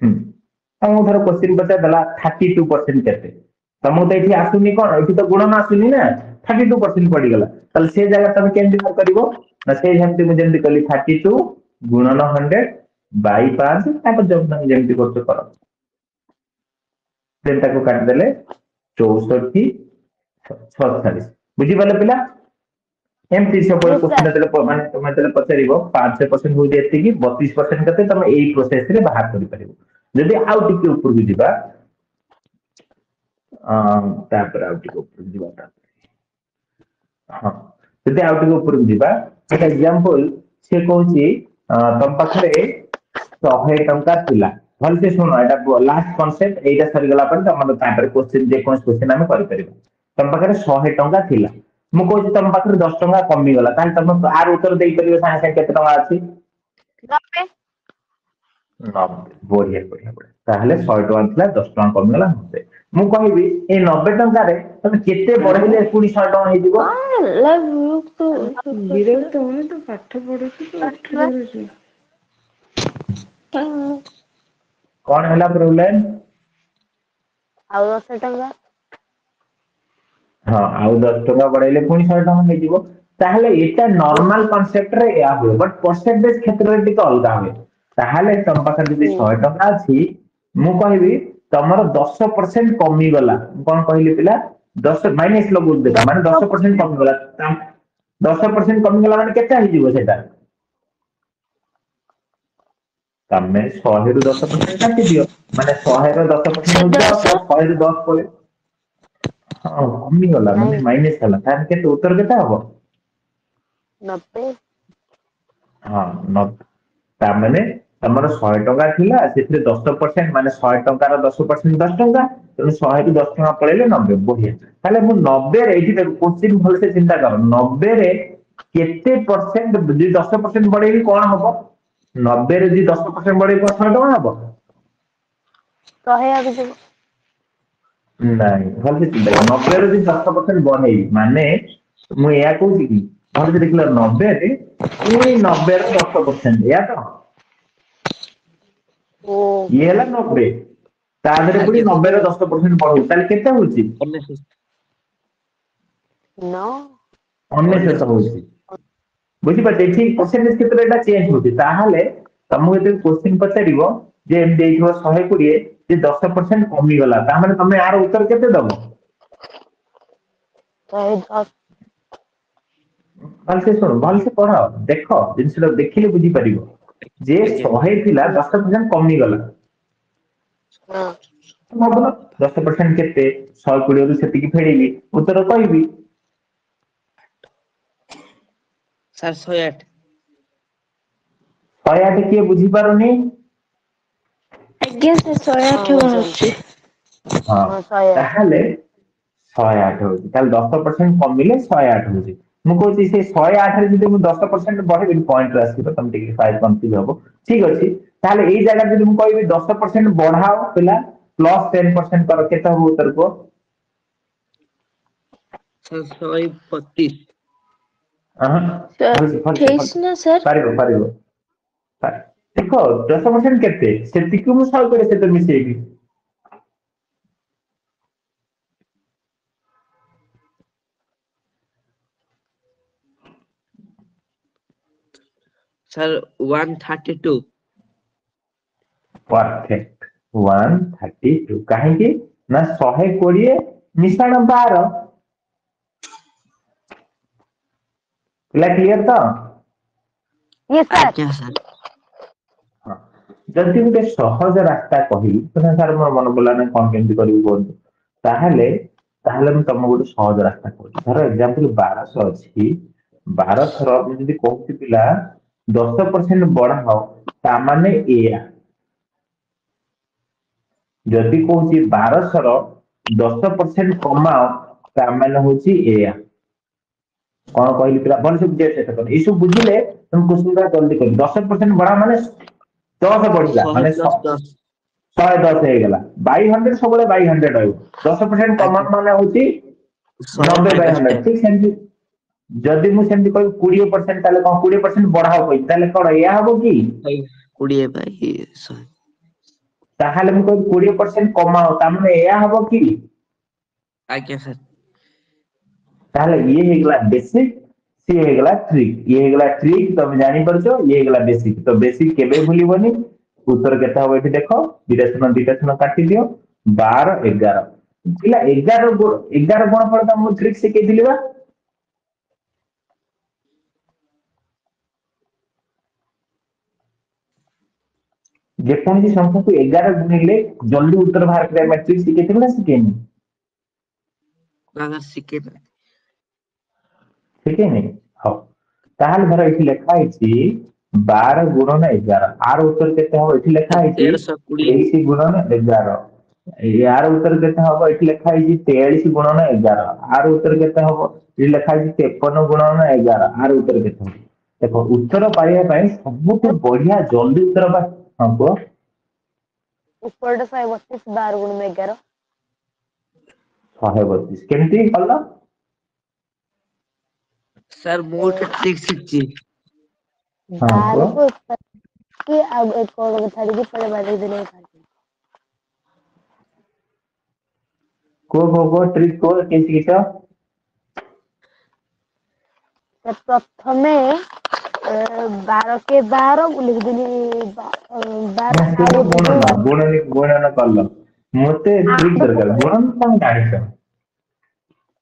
तुमको धर क्वेश्चन पचार दला 32% केते तुमको तो एठी आसुनी कोन एठी तो गुणन आसुनी ना 32% पड़ी गला तले से जगह तमे केमति करिवो ना से जेमति मु जेमति कली 32 गुणन 100 बाय 5 ताको जब तमे जेमति करछो करो देन ताको काट देले 64 46 बुझी पाले पिला एमती सब क्वेश्चन देले माने तमे देले पचारिबो 5% हो जेति की 32% कते तमे एई प्रोसेस रे बाहर करि परिबो जदि आउ टिके ऊपर भी दिबा तापर आउ टिके ऊपर दिबा हाँ जदि आउ टिके ऊपर दिबा एक एग्जांपल से कहूची तम पाखरे 100 टंका थिला भल से सुनो एटा लास्ट कांसेप्ट एटा सरी गला पर तम तापर क्वेश्चन जे कोन क्वेश्चन हम करि परिबो तम पाखरे 100 टंका थिला मु कहूची तम पाखरे 10 टंका कमी गला ताल तम आर उत्तर देई परिबो साथे साथे केते टंका अछि 90 ବଢିଆ ବଢିଆ ବଢିଆ ତାହେଲେ 100 ଟଙ୍କା ଥିଲା 10 ଟଙ୍କା କମିଗଲା 90 ମୁଁ କହିବି ଏ 90 ଟଙ୍କାରେ ତମେ କେତେ ବଢେଇଲେ ପୁଣି 100 ଟଙ୍କା ହେଇଯିବ ହେଲା ବିରକ୍ତ ହଉନି ତ ପାଠ ପଢୁଛୁ ତ ପାଠ ଧରୁଛୁ। କଣ ହେଲା ପ୍ରୋବ୍ଲେମ ଆଉ 10 ଟଙ୍କା ହଁ ଆଉ 10 ଟଙ୍କା ବଢେଇଲେ ପୁଣି 100 ଟଙ୍କା ହେଇଯିବ ତାହେଲେ ଏଟା ନର୍ମାଲ କନସେପ୍ଟରେ ଏୟା ହୁଏ ବଟ୍ ପରସେଣ୍ଟେଜ କ୍ଷେତ୍ରରେ ଟିକେ ଅଲଗା ହୁଏ ତାହେଲେ ତମ ପାଖରେ ଯଦି 100 ଟଙ୍କା ଅଛି ମୁଁ କହିବି ତମର 10% କମିଗଲା ମୁଁ କଣ କହିଲି ପିଲା 10 ମାଇନସ ଲଗଉଛି ଦେଖ ମାନେ 10% କମିଗଲା 10% କମିଗଲା ମାନେ କେତେ ହେଇଯିବ ସେଟା ତମେ 100 ରୁ 10% କାଟିଦିଅ ମାନେ 100 ର 10% ହଉଛି 10 100 ରୁ 10 ପଳେଇ ହଁ କମିଗଲା ମାନେ ନାଇଁ ମାଇନସ ହେଲା ତାହେଲେ କେତେ ଉତ୍ତର କେତେ ହବ 90 ହଁ ତାମାନେ ତମର 100 ଟଙ୍କା ଥିଲା ସେଥିରେ 10% ମାନେ 100 ଟଙ୍କାର 10% 10 ଟଙ୍କା ତେଣୁ 100 ରୁ 10 ଟଙ୍କା ପଳେଇଲେ 90 ବଢିଆ ତାହେଲେ ମୁଁ 90 ରେ ଏଇଠି କୋଶ୍ଚିନ୍ ଭଲସେ ଚିନ୍ତା କର 90 ରେ କେତେ ପରସେଣ୍ଟ ଯଦି 10% ବଢେଇବି କଣ ହବ 90 ରେ ଯଦି 10% ବଢେଇବି 100 ଟଙ୍କା ହବ 100 ଯିବ ନାଇଁ ଭଲସେ ଚିନ୍ତା କର 90 ରେ ଯଦି 10% ବଢେଇବି ମାନେ ମୁଁ ଏଇଆ କହୁଛି କି ଭଲସେ ଦେଖିଲ 90 ରେ ପୁଣି 90 ର 10% ଏଇଆ ତ ଓ ଇଏ ହେଲା 90 ତା ଦେହରେ ପୁଣି ଆଜ୍ଞା 90 ର 10% ବଢଉଛି ତାହେଲେ କେତେ ହଉଛି 9 ଅନେଶତ ହଉଛି ବୁଝିପାରୁଛ ଏଠି ପରସେଣ୍ଟେଜ କ୍ଷେତ୍ରରେ ଏଟା ଚେଞ୍ଜ ହଉଛି ତାହେଲେ ତମକୁ ଯେତେବେଳେ କୋଶ୍ଚିନ୍ ପଚାରିବ ଯେ ଏମିତି ଦେଇଥିବ 120 ଯେ 10% କମିଗଲା ତାମାନେ ତମେ ଆର ଉତ୍ତର କେତେ ଦବ 110 ଭଲସେ ଶୁଣ ଭଲସେ ପଢ ଦେଖ ଜିନିଷଟା ଦେଖିଲେ ବୁଝିପାରିବ ଯେ ଆଜ୍ଞା 100 ଥିଲା 10% କମିଗଲା ହଁ ଭାବୁନ 10% କେତେ 120 ରୁ ସେତିକି ଫେରିବି ଉତ୍ତର କହିବି ସାର୍ 108 108 କିଏ ବୁଝିପାରୁନି ଆଜ୍ଞା ସେ 108 ବାହାରୁଛି ହଁ ହଁ 108 ତାହେଲେ 108 ହଉଛି ତାହେଲେ 10% କମିଲେ 108 ହଉଛି ମୁଁ କହୁଛି ସେ 108 ରେ ଯଦି ମୁଁ 10% ବଢେଇବି ପଏଣ୍ଟରେ ଆସିବ ତମେ ଟିକେ ସାଇଜ କନଫ୍ୟୁଜ ହବ ଠିକ ଅଛି ତାହେଲେ ଏଇ ଜାଗାରେ ଯଦି ମୁଁ କହିବି 10% ବଢାଅ ପିଲା ପ୍ଲସ 10% କର କେତେ ହବ ଉତ୍ତର କୁହ ସାର୍ 132 ଭଲସେ ଭଲସେ 28 ନା ସାର୍ ପାରିବ ପାରିବ ଦେଖ 10% କେତେ ସେତିକି ମୁଁ 120 ସହିତ ମିଶେଇବି ସାର୍ 132 ପରଫେକ୍ଟ 132 କାହିଁକି ନା 120 ମିଶାଣ 12 ପିଲା କ୍ଲିୟର ତ ସାର୍ ଆଜ୍ଞା ସାର୍ ହଁ ଯଦି ଗୋଟେ ସହଜ ରାସ୍ତା କହିବି ସାର୍ ମୋର ମନେ ପଡିଲା ନାହିଁ କଣ କେମିତି କରିବି କୁହନ୍ତୁ ତାହେଲେ ତାହେଲେ ମୁଁ ତମକୁ ଗୋଟେ ସହଜ ରାସ୍ତା କହୁଛି ଧର ଏକ୍ସାମ୍ପଲ 1200 ଅଛି 1200 ମୁଁ ଯଦି କହୁଛି ପିଲା 10% ବଢାଅ ତାମାନେ ଏଇଆ ଯଦି କହୁଛି 1200 ର 10% କମାଅ ତା ମାନେ ହଉଛି ଏଇଆ କଣ କହିଲି ପିଲା ଭଲସେ ବୁଝିବା ଚେଷ୍ଟା କର ଏଇସବୁ ବୁଝିଲେ ତମେ କୋଶ୍ଚିନ୍ ଟା ଜଲ୍ଦି କରିବ 10% ବଢା ମାନେ 10 ବଢିଲା 100 ମାନେ ପ୍ଲସ୍ 10 110 ହେଇଗଲା ବାଇ 100 ସବୁବେଳେ ବାଇ 100 ରହିବ 10% ଆଜ୍ଞା କମାଅ ମାନେ ହଉଛି 100 90 ବାଇ ମାଇନସ୍ 100 10 ଠିକ ସେମିତି ଯଦି ମୁଁ ସେମିତି କହିବି 20% ତାହେଲେ କଣ 20% ବଢାଅ କହିବି ତାହେଲେ କଣ ଏଇଆ ହବ କି 20 ବାଇ 100 ତାହେଲେ ମୁଁ କହିବି 20% କମାଅ ତାମାନେ ଏଇଆ ହବ କି ଆଜ୍ଞା ସାର୍ ତାହେଲେ ଇଏ ହେଇଗଲା ବେସିକ ସିଏ ହେଇଗଲା ଟ୍ରିକ ଇଏ ହେଇଗଲା ଟ୍ରିକ ତମେ ଜାଣିପାରୁଛ ଇଏ ହେଇଗଲା ବେସିକ ତ ବେସିକ କେବେ ଭୁଲିବନି ଉତ୍ତର କେତେ ହବ ଏଠି ଦେଖ ଦିଟା ଶୂନ କାଟିଦିଅ 12 11 ପିଲା 11 ଗୁଣ ଫଳ ମୁଁ ଟ୍ରିକ ଶିଖେଇଥିଲି ବା ଯେକୌଣସି ସଂଖ୍ୟାକୁ 11 ଗୁଣିଲେ ଜଲ୍ଦି ଉତ୍ତର ବାହାର କରିବା ଟ୍ରିକ ଶିଖେଇଥିଲି ନା ଶିଖେଇନି ନା ସାର୍ ଶିଖେଇ ଶିଖେଇନି ହଉ ତାହେଲେ ଧର ଏଇଠି ଲେଖା ହେଇଛି 12 ଗୁଣନ 11 ଆର ଉତ୍ତର କେତେ ହବ ଏଠି ଲେଖା ହେଇଛି 1320 23 ଗୁଣନ 11 ୟାର ଉତ୍ତର କେତେ ହବ ଏଠି ଲେଖା ହେଇଛି 43 ଗୁଣନ 11 ଆର ଉତ୍ତର କେତେ ହବ ଏଠି ଲେଖା ହେଇଛି 53 ଗୁଣନ 11 ଆର ଉତ୍ତର କେତେ ହବ ଦେଖ ଉତ୍ତର ପାଇବା ପାଇଁ ସବୁଠୁ ବଢିଆ ଜଲ୍ଦି ଉତ୍ତର ହଁ କୁହ ଉପରଟା 132 12 ଗୁଣ 11 132 କେମିତି କଲ? ସାର୍ ମୁଁ ଗୋଟେ ଟ୍ରିକ୍ ଶିଖିଛି। ହଁ, କୁହ। 12 କୁ କି ଆଉ ଏକ କୋଣ ଛାଡିକି ପଳେ ବାଡେଇ ଦେଲେ କୁହ ଟ୍ରିକ୍ କୁହ କେମିତି କିସ? ପ୍ରଥମେ 12 କେ 12 ଲିଖିଦେଲି 12 ନା ସେ ଆଉ ତ ଗୋଟେ ଯୋଉ ଗୁଣନ କଲ। ମତେ ଟ୍ରିକ୍ ଦରକାର ଗୁଣନ ତମେ ଜାଣିଛ।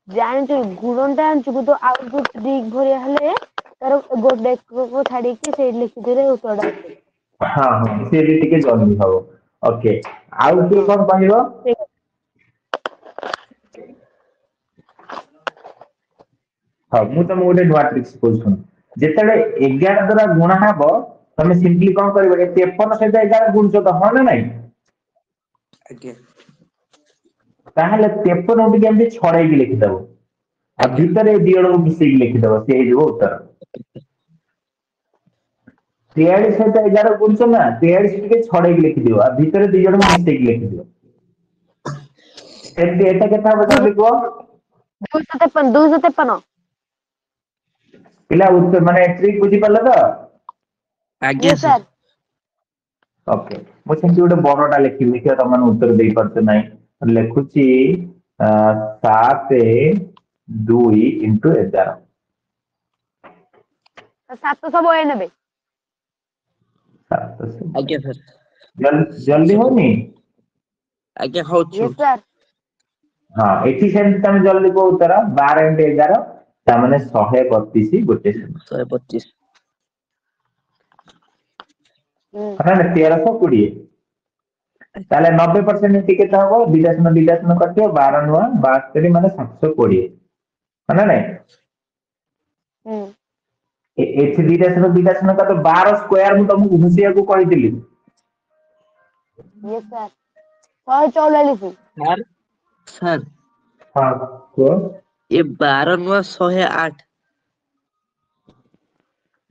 ଜାଣିଛୁ ଗୁଣନ ଟା ଜାଣିଛୁ କିନ୍ତୁ ଆଉ ଯୋଉ ଟ୍ରିକ୍ ଭଳିଆ ହେଲେ ତାର ଗୋଟେ ଏକକୁ ଛାଡିକି ସେଇଠି ଲେଖିଦେଲେ ଉତ୍ତରଟା ଆସିବ। ହଁ ସେ ବି ଟିକେ ଜଲଦି ହବ। ଓକେ, ଆଉ କିଏ କଣ କହିବ? ହଉ ମୁଁ ତମକୁ ଗୋଟେ ନୂଆ ଟ୍ରିକ୍ ଶିଖଉଛି ଶୁଣ। ଯେତେବେଳେ 11 ଦ୍ୱାରା ଗୁଣା ହବ ତମେ ସିମ୍ପଲି କଣ କରିବ? ଏ 53 ସହିତ 11 ଗୁଣୁଛ ତ ହଁ ନା ନାଇଁ? ଆଜ୍ଞା ତାହେଲେ 53 କୁ ଟିକେ ଏମିତି ଛଡେଇକି ଲେଖିଦବ। ଆଉ ଆଜ୍ଞା ଭିତରେ ଏ ଦି ଜଣଙ୍କୁ ମିଶେଇକି ଲେଖିଦବ ସେ ହେଇଯିବ ଉତ୍ତର। 43 ସହିତ 11 ଗୁଣୁଛ ନା 43 ଟିକେ ଛଡେଇକି ଲେଖିଦିଅ ଆଉ ଭିତରେ ଦି ଜଣଙ୍କୁ ମିଶେଇକି ଲେଖିଦିଅ। ଏମିତି ଏଟା କେତେ ହବ ଜଲ୍ଦି କୁହ? 253 ପିଲା ମାନେ ଟ୍ରିକ୍ ବୁଝିପାରିଲ ତ? ଆଜ୍ଞା ଇଏ ସାର୍। ସାର୍ ଓକେ, ମୁଁ ସେମିତି ଗୋଟେ ବଡଟା ଲେଖିବି ଦେଖିବା ତମେ ଉତ୍ତର ଦେଇପାରୁଛ ନାହିଁ। ଲେଖୁଛି 7 2 into 11। 792 ଆଜ୍ଞା ସାର୍। ଜଲ୍ଦି ହଉନି? ଆଜ୍ଞା ହଉଛୁ। ଇଏ ସାର୍ ହଁ ଏଠି ସେମିତି ତମେ ଜଲ୍ଦି କୁହ ଉତ୍ତର 12 into 11 ତାମାନେ 132 ଗୋଟେ ଶୂନ। 125 ନା 1320। ତାହେଲେ 90% ଏଠି କେତେ ହବ? ଦିଟା ଶୂନ କାଟିବ 12 ନୂଆ 72 ମାନେ 720 ହଁ ନା ନାଇଁ? ହୁଁ ଏଠି ଦିଟା ଶୂନ କାଟ 12 ସ୍କୋୟାର ମୁଁ ତମକୁ ଘୁଷିବାକୁ କହିଥିଲି। ଇଏ ସାର୍ 144 ସାର୍ ସାର୍ ହଁ କୁହ। ଏ 12 ନୂଆ 108।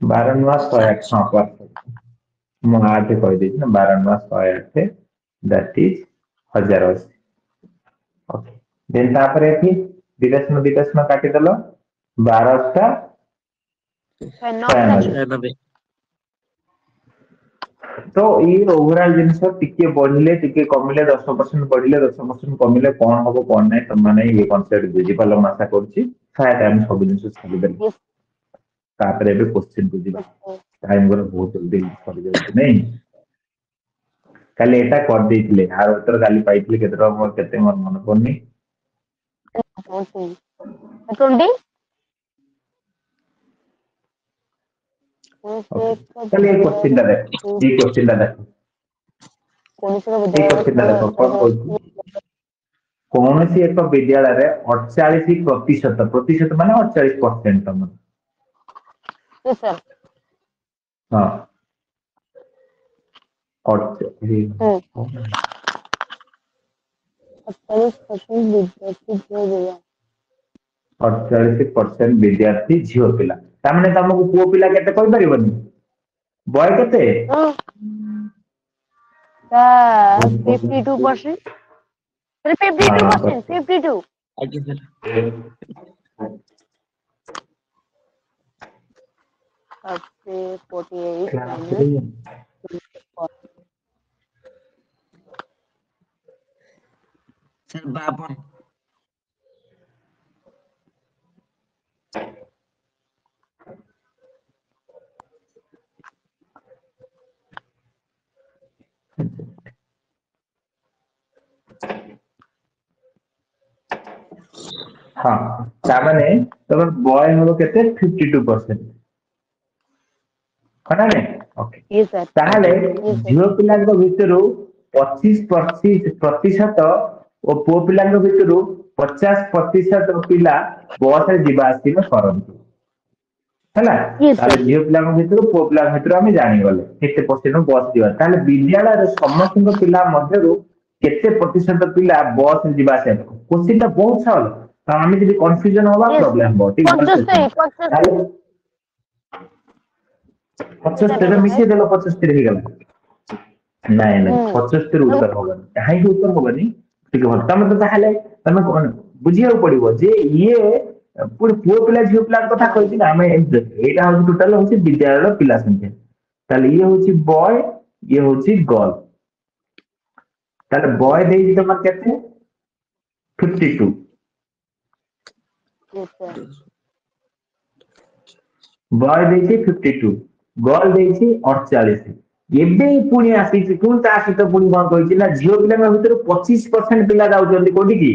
12 ନୂଆ 108 ହଁ perfect। ମୁଁ 8 କହିଦେଇଛି ନା 12 ନୂଆ 108 that is 1080। ଓକେ ଦେନ୍ ତାପରେ ଏଠି ଦିଟା ଶୂନ କାଟିଦେଲ 12 ଟା 96। 96 ତ ଏଇ ଓଭରାଲ ଜିନିଷ ଟିକେ ବଢିଲେ ଟିକେ କମିଲେ 10% ବଢିଲେ 10% କମିଲେ କଣ ହବ କଣ ନାହିଁ ତମମାନେ ଇଏ କନସେପ୍ଟ ବୁଝିପାରିଲ ମୁଁ ଆଶା କରୁଛି। ଆମେ ସବୁ ଜିନିଷ ଛାଡିଦେଲେ ଇଏ ତାପରେ ଏବେ କୋଶ୍ଚିନ୍ କୁ ଯିବା। ଟାଇମ ଗୁରା ବହୁତ ଜଲଦି ସରିଯାଉଛି ନାଇଁ। କାଲି ଏଟା କରିଦେଇଥିଲେ ଆର ଉତ୍ତର କାଲି ପାଇଥିଲେ କେତେ ଟଙ୍କା ମୋର କେତେ ମୋର ମନେ ପଡୁନି। 20 ତାହେଲେ ଏଇ କୋଶ୍ଚିନ୍ ଟା ଦେଖ ଏଇ କୋଶ୍ଚିନ୍ ଟା ଦେଖ। ଏଇ କୋଶ୍ଚିନ୍ ଟା ଦେଖ କଣ କହୁଛି? କୌଣସି ଏକ ବିଦ୍ୟାଳୟରେ 48% ମାନେ 48% ତମର ସାର୍ ହଁ ହୁଁ 48% ବିଦ୍ୟାର୍ଥୀ ଝିଅ ପିଲା ତାମାନେ ତମକୁ ପୁଅ ପିଲା କେତେ କହିପାରିବନି? ବୟ କେତେ? 52%। 52% ହଁ 52 ଆଜ୍ଞା ସାର୍। 48 କ୍ଲାସରେ ସାର୍ 52 ହଁ ତାମାନେ ତମର ବୟ ହବ କେତେ 52%। ହଁ ନା ନାଇଁ ଓକେ ଇଏ ସାର୍ ତାହେଲେ ଆଜ୍ଞା ଇଏ ସାର୍ ଝିଅ ପିଲାଙ୍କ ଭିତରୁ 25% ଓ ପୁଅ ପିଲାଙ୍କ ଭିତରୁ 50% ପିଲା ବସ ରେ ଯିବା ଆସିବା କରନ୍ତି। ହେଲା ଇଏ ତାହେଲେ ସାର୍ ଝିଅ ପିଲାଙ୍କ ଭିତରୁ ପୁଅ ପିଲାଙ୍କ ଭିତରୁ ଆମେ ଜାଣିଗଲେ କେତେ ପରସେଣ୍ଟ ବସ୍ ଯିବା ତାହେଲେ ବିଦ୍ୟାଳୟରେ ସମସ୍ତଙ୍କ ପିଲା ମଧ୍ୟରୁ କେତେ ପ୍ରତିଶତ ପିଲା ବସ ରେ ଯିବା ଆସିବା କରନ୍ତି? କୋଶ୍ଚିନ୍ ଟା ବହୁତ ସହଜ ତ ଆମେ ଯଦି କନଫ୍ୟୁଜନ ହବା ଇଏ ପ୍ରୋବ୍ଲେମ ହବ ଟିକେ ଭଲସେ ଶୁଣ 75 ତାହେଲେ ସାର୍ 75 ମିଶେଇ ଦେଲ 75 ହେଇଗଲା। ନାଇଁ ନାଇଁ 75 ଉତ୍ତର ହବନି କାହିଁକି ଉତ୍ତର ହବନି ଟିକେ ଭଲ ତମେ ତ ତାହେଲେ ତମେ ବୁଝିବାକୁ ପଡିବ ଯେ ଇଏ ପୁଣି ପୁଅ ପିଲା ଝିଅ ପିଲାଙ୍କ କଥା କହିଛି ନା ଆମେ ଏଇଟା ହଉଛି ଟୋଟାଲ ହଉଛି ବିଦ୍ୟାଳୟର ପିଲା ସଂଖ୍ୟା ତାହେଲେ ଇଏ ହଉଛି ବୟ ଇଏ ହଉଛି ଗର୍ଲ ତାହେଲେ ବୟ ଦେଇଛି ତମର କେତେ 52 Yes, sir. ବୟ ଦେଇଛି 52 ଗର୍ଲ ଦେଇଛି 48 ଏବେ ପୁଣି ଆସିଛି ପୁଣି ତା ସହିତ ପୁଣି କଣ କହିଛି ନା ଝିଅ ପିଲାଙ୍କ ଭିତରୁ 25% ପିଲା ଯାଉଛନ୍ତି କୋଉଠିକି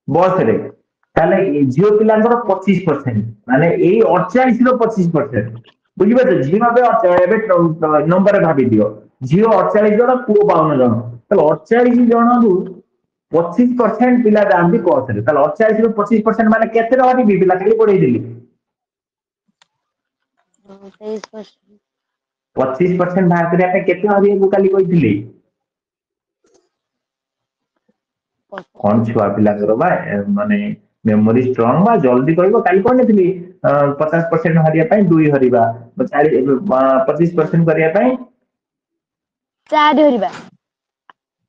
ବସରେ ତାହେଲେ ଝିଅ ପିଲାଙ୍କର 25% ମାନେ ଏଇ 48 ର 25% ବୁଝିପାରୁଛ ଝିଅ ଏବେ ନମ୍ବରରେ ଭାବି ଦିଅ ଝିଅ 48 ଜଣ ପୁଅ 52 ଜଣ ତାହେଲେ 48 ଜଣରୁ 25% ପିଲା ଯାଆନ୍ତି ବସରେ ତାହେଲେ 48 ରୁ 25% ମାନେ କେତେ ରହିବି ପିଲା ଖାଲି ପଢେଇଥିଲି 23%. 25% ବାହାର କରିବା ପାଇଁ କେତେ ହରିବାକୁ କାଲି କହିଥିଲି କଣ ଛୁଆ ପିଲାଙ୍କର ବା ମାନେ ମେମୋରି ଷ୍ଟ୍ରଙ୍ଗ ବା ଜଲ୍ଦି କହିବ କାଲି କହିନଥିଲି 50% ହରିବା ପାଇଁ 2 ହରିବା 25% କରିବା ପାଇଁ 4 ହରିବା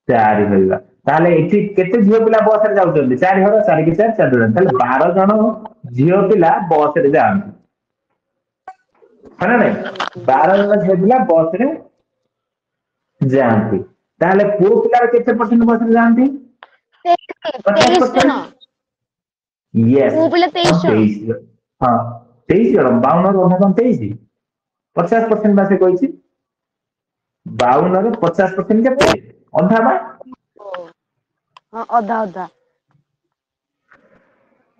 4 ହରିବା ତାହେଲେ ଏଠି କେତେ ଝିଅ ପିଲା ବସରେ ଯାଉଛନ୍ତି 4 ଘର 4 କି 4 4 ଜଣ ତାହେଲେ 12 ଜଣ ଝିଅ ପିଲା ବସରେ ଯାଆନ୍ତି ହଁ ନା ନାଇଁ 12 ଜଣ ଝିଅ ପିଲା ବସରେ ଯାଆନ୍ତି ତାହେଲେ ପୁଅ ପିଲାର କେତେ ପରସେଣ୍ଟ ବସରେ ଯାଆନ୍ତି 23 ଜଣ 50% Yes. ପୁଅ ପିଲା 23 ଜଣ 23 ହଁ 23 ଜଣ 52 ରୁ ଅଧା କଣ 23 50% ବା ସେ କହିଛି 52 ରୁ 50% କେତେ ଅଧା ବା ହଁ ଅଧା ଅଧା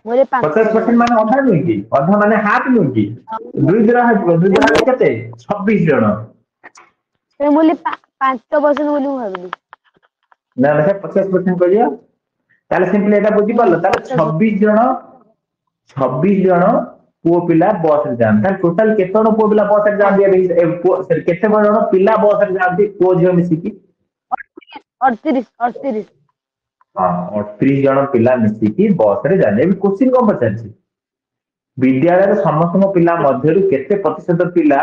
ମୋର 5 ଜଣ 50% ମାନେ ଅଧା ନୁହେଁ କି ଅଧା ମାନେ ହାଫ ନୁହେଁ କି 2 ଜଣ ହେଇଯିବ 2 ଜଣ ହେଲେ କେତେ 26 ଜଣ ସେ ମୁଁ 5% ବୋଲି ମୁଁ ଭାବିଲି ନା ନା 50% କରିବା ତାହେଲେ ସିମ୍ପଲି ଏଟା ବୁଝିପାରିଲ ତାହେଲେ 50 ଛବିଶ ଜଣ ପୁଅ ପିଲା ବସରେ ଯାଆନ୍ତି ତାହେଲେ ଟୋଟାଲ କେତେ ଜଣ ପୁଅ ପିଲା ବସରେ ଯାଆନ୍ତି କେତେ ଜଣ ପିଲା ବସରେ ଯାଆନ୍ତି ପୁଅ ଝିଅ ମିଶିକି 38 ହଁ 38 ଜଣ ପିଲା ମିଶିକି ବସରେ ଯାଆନ୍ତି ଏବେ କୋଶ୍ଚିନ୍ କଣ ପଚାରିଛି ବିଦ୍ୟାଳୟର ସମସ୍ତଙ୍କ ପିଲା ମଧ୍ୟରୁ କେତେ ପ୍ରତିଶତ ପିଲା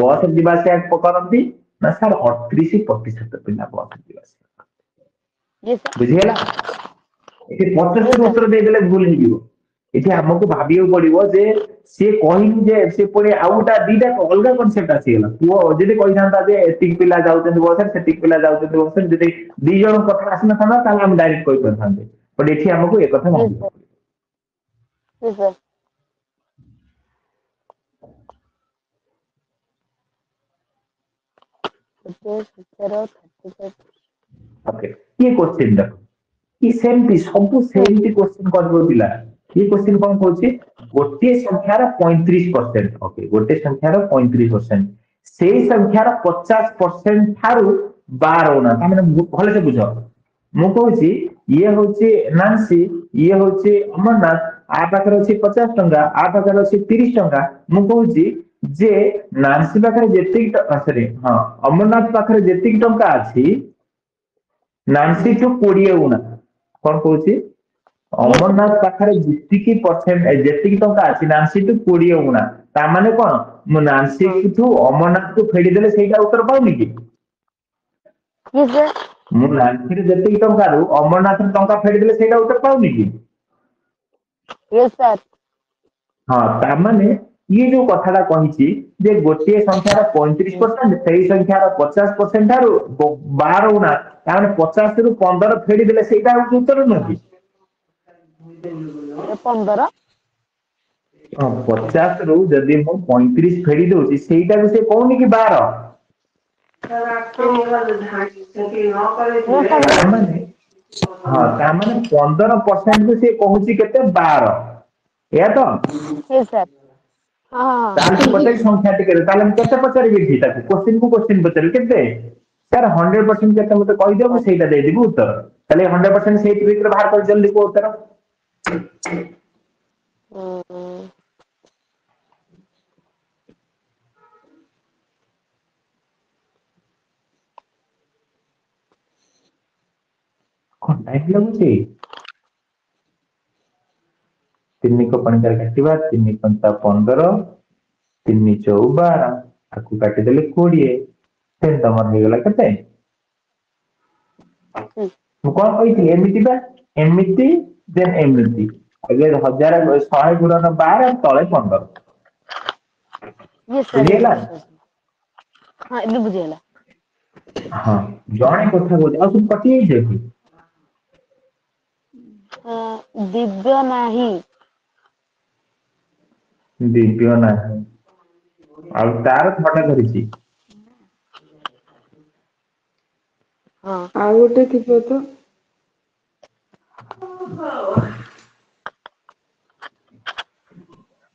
ବସରେ ଯିବା ଆସିବା କରନ୍ତି ନା ସାର୍ 38% ପିଲା ବସରେ ଯିବା ଆସିବା Yes, sir. ବୁଝିହେଲା ଏଠି 75 Yes, sir. ଉତ୍ତର ଦେଇଦେଲେ ଭୁଲ ହେଇଯିବ ଏଠି ଆମକୁ ଭାବିବାକୁ ପଡିବ ଯେ ସିଏ କହିନି ଯେ ସେ ପୁଣି ଆଉ ଗୋଟା ଦିଟା ଅଲଗା କନସେପ୍ଟ ଆସିଗଲା ପୁଅ ଯଦି କହିଥାନ୍ତା ଯେ ଏତିକି ପିଲା ଯାଉଛନ୍ତି ବସରେ ସେତିକି ପିଲା ଯାଉଛନ୍ତି ବସରେ ଯଦି 2 ଜଣ କଥା ଆସିନଥାନ୍ତା ତାହେଲେ ଆମେ ଡାଇରେକ୍ଟ କହିପାରିଥାନ୍ତେ ବଟ ଏଠି ଆମକୁ ଏକଥା Yes, ଭାବିବାକୁ sir. ପଡିବ Yes, sir. Okay, 35. ଓକେ କିଏ କୋଶ୍ଚିନ୍ ଦେଖ କି ସେମିତି ସବୁ ସେମିତି କୋଶ୍ଚିନ୍ କରିବ ପିଲା ଇଏ କୋଶ୍ଚିନ୍ କଣ କହୁଛି ଗୋଟିଏ ସଂଖ୍ୟାର 35% ଓକେ ଗୋଟେ ସଂଖ୍ୟାର 35% ସେଇ ସଂଖ୍ୟାର 50% ଠାରୁ 12 ତାମାନେ ଭଲସେ ବୁଝ ମୁଁ କହୁଛି ଇଏ ହଉଛି ନାନ୍ସି ଇଏ ହଉଛି ଅମରନାଥ ଆ ପାଖରେ ଅଛି 50 ଟଙ୍କା ଆ ପାଖରେ ଅଛି 30 ଟଙ୍କା ମୁଁ କହୁଛି ଯେ ନାନ୍ସି ପାଖରେ ଯେତିକି ସରି ହଁ ଅମରନାଥ ପାଖରେ ଯେତିକି ଟଙ୍କା ଅଛି ନାନ୍ସି ଠୁ 20 ଗୁଣା କଣ କହୁଛି Yes, sir. ଅମରନାଥ ପାଖରେ ଯେତିକି ଟଙ୍କା ଅଛି ନାନ୍ସି ଠୁ 20 ଗୁଣା ତା ମାନେ କଣ ମୁଁ ନାନ୍ସି ଠୁ ଅମରନାଥ କୁ ଫେଡିଦେଲେ ସେଇଟା ଉତ୍ତର ପାଉନି କି Yes, sir. ମୁଁ ନାନ୍ସିରେ ଯେତିକି ଟଙ୍କାରୁ ଅମରନାଥରେ ଟଙ୍କା ଫେଡିଦେଲେ ସେଇଟା ଉତ୍ତର ପାଉନି କି Yes, sir. ହଁ ତାମାନେ ଇଏ ଯୋଉ କଥାଟା କହିଛି ଯେ ଗୋଟିଏ ସଂଖ୍ୟାର 35% ସେଇ ସଂଖ୍ୟାର 50% ଠାରୁ 12 ଗୁଣା ତାମାନେ 50 ରୁ 15 ଫେଡିଦେଲେ ସେଇଟା ହଉଛି ଉତ୍ତର ନୁହେଁ କି 15 ହଁ 50 ରୁ ଯଦି ମୁଁ 35 ଫେଡି ଦଉଛି ସେଇଟାକୁ ସେ କହୁନି କି 12 ନା 15 ତାମାନେ ହଁ ତାମାନେ 15% କୁ ସେ କହୁଛି କେତେ 12 ଏଇଆ ତ Yes, sir. ହଁ ତାହେଲେ ସେ ପଚାରି ସଂଖ୍ୟା ଟିକେ ତାହେଲେ ମୁଁ କେତେ ପଚାରିବି ଏଠି ତାକୁ କୋଶ୍ଚିନ୍ ପଚାରିବି କେତେ ସାର୍ 100% କେତେ ମତେ କହିଦିଅ ମୁଁ ସେଇଟା ଦେଇଦେବି ଉତ୍ତର ତାହେଲେ 100% ସେଇଠି ଭିତରେ ବାହାର କରି ଜଲ୍ଦି କୁହ ଉତ୍ତର କଣ ଟାଇମ୍ ଲାଗୁଛି 3 କୁ ପଣିକିଆ କାଟିବା 3 ପଞ୍ଚା 15 3 ଚଉ 12 ଆକୁ କାଟିଦେଲେ 20 देन तमर हेगला केते मु कोन कहिथि एमिति बा एमिति देन एमिति अगे 1000 गुणन 12 तळे 15 यस सर बुझिला हाँ ଏବେ ବୁଝିଗଲା हां जणे କଥା बोल आ तुम कटि जे कि दिव्य नाही दिव्य नाही आ तार थटा धरिछि हाँ ଆଉ ଗୋଟେ ଥିବ ତ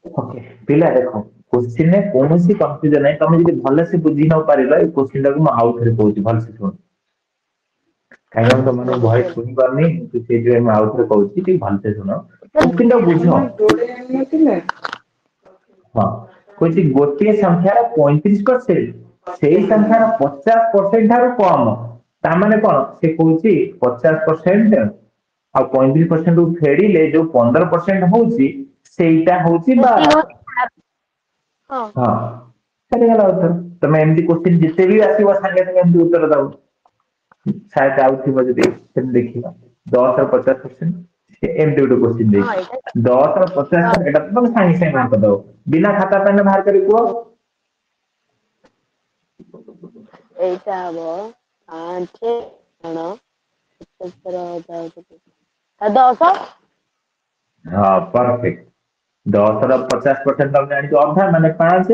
ओके पिला देखो क्वेश्चन में कौन सी कंफ्यूजन है तुम यदि भले से बुझी न पारिलो ए क्वेश्चन टाको म आउट रे कहूची भले से सुन काहे हम तुम वॉइस सुनि पारनी तो से जे म आउट रे कहूची ठीक भले से सुनो क्वेश्चन टा बुझो ଯୋଡେ ଆଣିନଥିଲେ हां कोची गोटे संख्यार 35% सेही संख्यार 50% ठाରୁ कम ता माने कोन से कहूची 50% आ 35% उ फेडिले जो 15% होउची सेईटा होउची 12 हाँ हाँ सरिगला उत्तर तमे एमती क्वेश्चन जिते भी आसीबो संगे संगे एमती उत्तर दाओ शायद आउ थिबो जदि सेम देखिबा 10 और 50% एमती गोटे क्वेश्चन दे हाँ এটা 10 और 50 एटा तो तमे साइंस से मार्क दो बिना खाता पेन बाहर करी को এইটা হবো 5 ଜଣ 10 हां परफेक्ट 10 और 50% तमे जानि तो अधा माने 5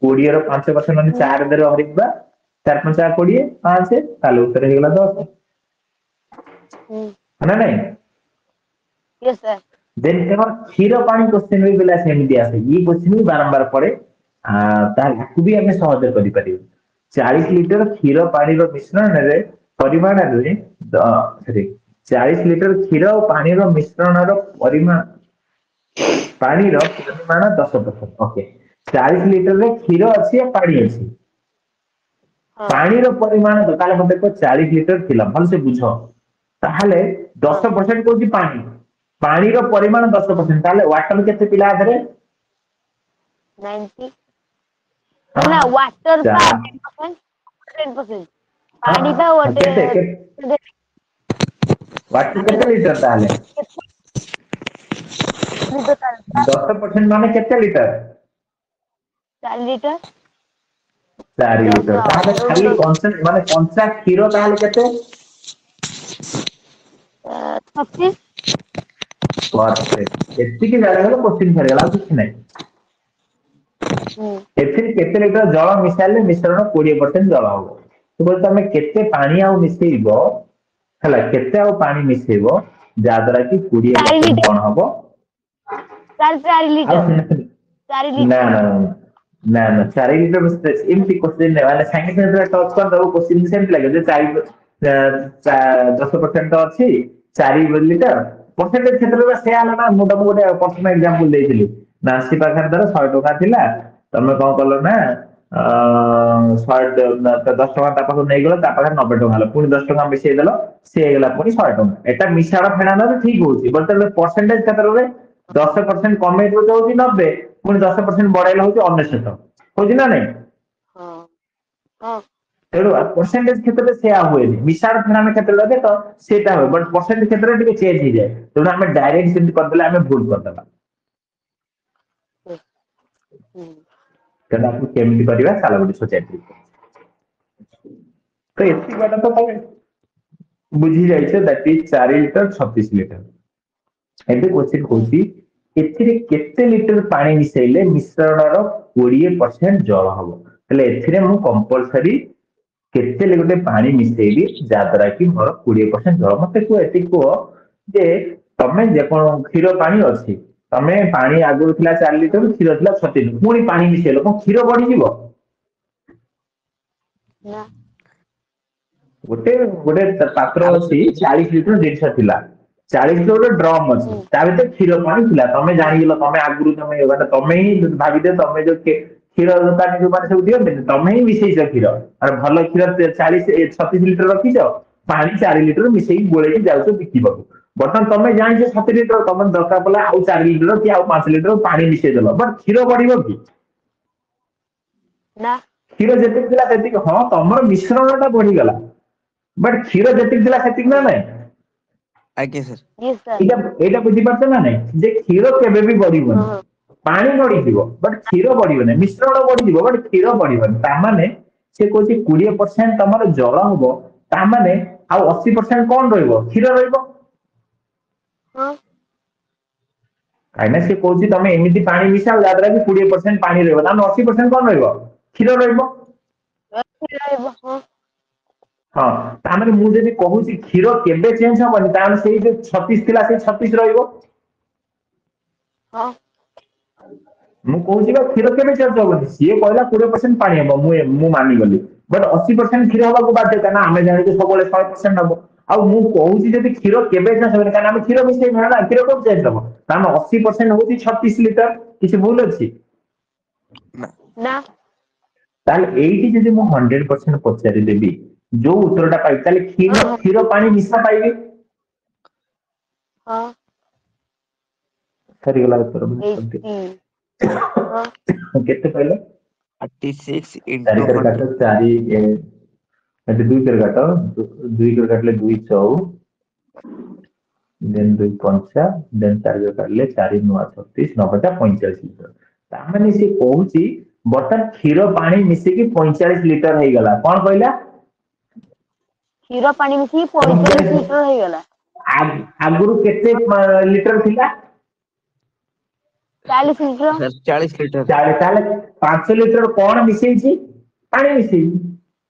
20 और 5% माने 4 दरे हरिबा 4 5 20 5 ताले उत्तर हेगला 10 है ना नहीं यस सर देन एमर क्षीर पानी क्वेश्चन भी पिला सेमती आसे ये क्वेश्चन भी बारंबार पड़े ताकू भी हमें सहज करि परिबो 40 लीटर क्षीर पानी रो मिश्रण रे परिमाण रे सॉरी 40 लीटर क्षीर और पानी रो मिश्रण रो परिमाण पानी रो परिमाण 10% ओके 40 लीटर रे क्षीर अछि या पानी अछि पानी रो परिमाण तो ताले मते को 40 लीटर थिला भल से बुझो ताहले 10% कोची पानी पानी रो परिमाण 10% ताले वाटर केते पिला आधरे 90 ना वाटर का 10% पानी का वाटर वाटर केते लीटर ताले 10% माने केते लीटर 4 लीटर 4 लीटर ताहले खाली कॉन्सेंट माने कंचा क्षीर ताहले केते 36 परफेक्ट एतिकी जाने गले क्वेश्चन सरीगला कुछ नहीं एथिर केते लीटर जल मिसाइले मिश्रण 20% जल हो तो बोल तमे केते पानी आ मिसेइबो हला केते आ पानी मिसेइबो जा द्वारा कि 20% कोन हबो 4 लीटर 4 ना लीटर ना ना ना 4 लीटर बस इमती क्वेश्चन ने वाले संगे संगे टच कर दो क्वेश्चन सेम लगे जे 10% तो अछि 4 लीटर परसेंटेज क्षेत्र में से आला ना मुडा गोटे पर्सनल एग्जांपल देइथिली नासी पाखर दर 100 टका थिला तमे कोन करलो ना 10 टका ता पाखु नै गेलो ता पाखर 90 टका हलो पुनी 10 टका मिसेइ देलो से गेला पुनी 100 टका एटा मिसाड़ फेणाना रे ठीक होउची बट परसेंटेज क्षेत्र में 10% कमे तो होउची 90 पुनी 10% बढ़ाइला होउची 99 होउची ना नहीं हाँ हाँ तेणु परसेंटेज क्षेत्र में सेया हुए मिसाड़ फेणाना क्षेत्र लगे तो सेटा हो बट परसेंटेज क्षेत्र में टिके चेंज हो जाए तेणु हमें डायरेक्ट सेमती कर देले हमें भूल कर देबा तेणु आपको केमती करबा साला गुडी सोसाइटी तो एती बात तो तमे बुझी जाइछे दैट इज 4 लीटर 36 लीटर एबे क्वेश्चन कोची एथिरे केते लीटर पानी मिसेइले मिश्रणर 20% जल हबो तले एथिरे मु कंपलसरी केते गोटे पानी मिसेइली जा द्वारा कि मोर 20% जल मते को एति को जे तमे जे कोन क्षीर पानी अछि तमे पानी आगु थिला 4 लीटर क्षीर थिला 36 पुनी पानी मिसेइलो को क्षीर बढ़ी जीवो ना गोटे गोटे पात्र अछि 40 लीटर जिंस थिला 40 लीटर ड्रम अछि ता भीतर क्षीर पानी थिला तमे जानि गेलो तमे आगु तमे ही भाबी दे तमे जो क्षीर दुकान जो माने सब दियो तमे ही मिसेइ क्षीर अरे भलो क्षीर 40 36 लीटर रखी जाओ पानी 4 लीटर मिसेई गोळे जाउछो बिकिबो बर्तन तमे जानि जे 7 लीटर तमे दरकार पला आउ 4 लीटर कि आउ 5 लीटर पानी मिसेइ देलो बट क्षीर बढ़िबो कि ना କ୍ଷୀର ଯେତିକି ଥିଲା ସେତିକି ହଁ ତମର ମିଶ୍ରଣଟା ବଢିଗଲା ବଟ୍ କ୍ଷୀର ଯେତିକି ଥିଲା ସେତିକି ନା ନାଇଁ ଆଜ୍ଞା ସାର୍। yes sir ଏଇଟା ଏଇଟା ବୁଝିପାରୁଛ ନା ନାଇଁ ଯେ କ୍ଷୀର କେବେ ବି ବଢିବନି ହଁ ପାଣି ବଢିଯିବ ବଟ୍ କ୍ଷୀର ବଢିବନି ମିଶ୍ରଣ ବଢିଯିବ ବଟ୍ କ୍ଷୀର ବଢିବନି ତାମାନେ ସେ କହୁଛି 20% ତମର ଜଳ ହବ ତାମାନେ ଆଉ 80% କଣ ରହିବ କ୍ଷୀର ରହିବ ହଁ କାହିଁକିନା ସେ କହୁଛି ତମେ ଏମିତି ପାଣି ମିଶାଅ ଯାହାଦ୍ୱାରା କି 20% ପାଣି ରହିବ ତାମାନେ 80% କଣ ରହିବ କ୍ଷୀର ରହିବ ରହିବ ହଁ ହଁ ତାମାନେ ମୁଁ ଯଦି କହୁଛି କ୍ଷୀର କେବେ ଚେଞ୍ଜ ହବନି ତାହେଲେ ସେଇ ଯୋଉ 36 ଥିଲା ସେଇ 36 ରହିବ ହଁ ମୁଁ କହୁଛି ବା କ୍ଷୀର କେବେ ଚେଞ୍ଜ ହବନି ସିଏ କହିଲା 20% ପାଣି ହବ ମୁଁ ମାନିଗଲି ବଟ୍ 80% କ୍ଷୀର ହବାକୁ ବାଧ୍ୟ କାହିଁକିନା ଆମେ ଜାଣିଛୁ ସବୁବେଳେ 100% ହବ ଆଉ ମୁଁ କହୁଛି ଯଦି କ୍ଷୀର କେବେ ଚେଞ୍ଜ ହବନି କାହିଁକିନା ଆମେ କ୍ଷୀର ମିଶେଇ ନା କ୍ଷୀର କୋଉଠି ଚେଞ୍ଜ ହବ ତାମାନେ 80% ହଉଛି 36 ଲିଟର କିଛି ଭୁଲ ଅଛି ନା ନା ତାହେଲେ ଏଇଠି ଯଦି ମୁଁ 100% ପଚାରିଦେବି ଯୋଉ ଉତ୍ତରଟା ପାଇବି ତାହେଲେ ହଁ କ୍ଷୀର ହଁ କ୍ଷୀର ପାଣି ମିଶା ପାଇବି ହଁ ସରିଗଲା ଉତ୍ତର eighty ହଁ କେତେ ପାଇଲେ 36 ଚାରି into କରି 100 କାଟ ଚାରି ଏଠି 2 କରି କାଟ 2 କରି କାଟିଲେ 2 ଚଉ ଦେନ୍ 2 ପଞ୍ଚା ଦେନ୍ 4 କରି କାଟିଲେ 4 ନୂଆ 36 9 45 ଲିଟର ତାମାନେ ସେ କହୁଛି ବର୍ତ୍ତମାନ କ୍ଷୀର ପାଣି ମିଶିକି 45 ଲିଟର ହେଇଗଲା କଣ କହିଲା କ୍ଷୀର ପାଣି ମିଶିକି 45 45 ଲିଟର ହେଇଗଲା ଆଗରୁ କେତେ ଲିଟର ଥିଲା 40 ଲିଟର ସାର୍ 40 ଲିଟର ତାହେଲେ 5 ଲିଟର କଣ ମିଶେଇଛି ପାଣି ମିଶେଇଛି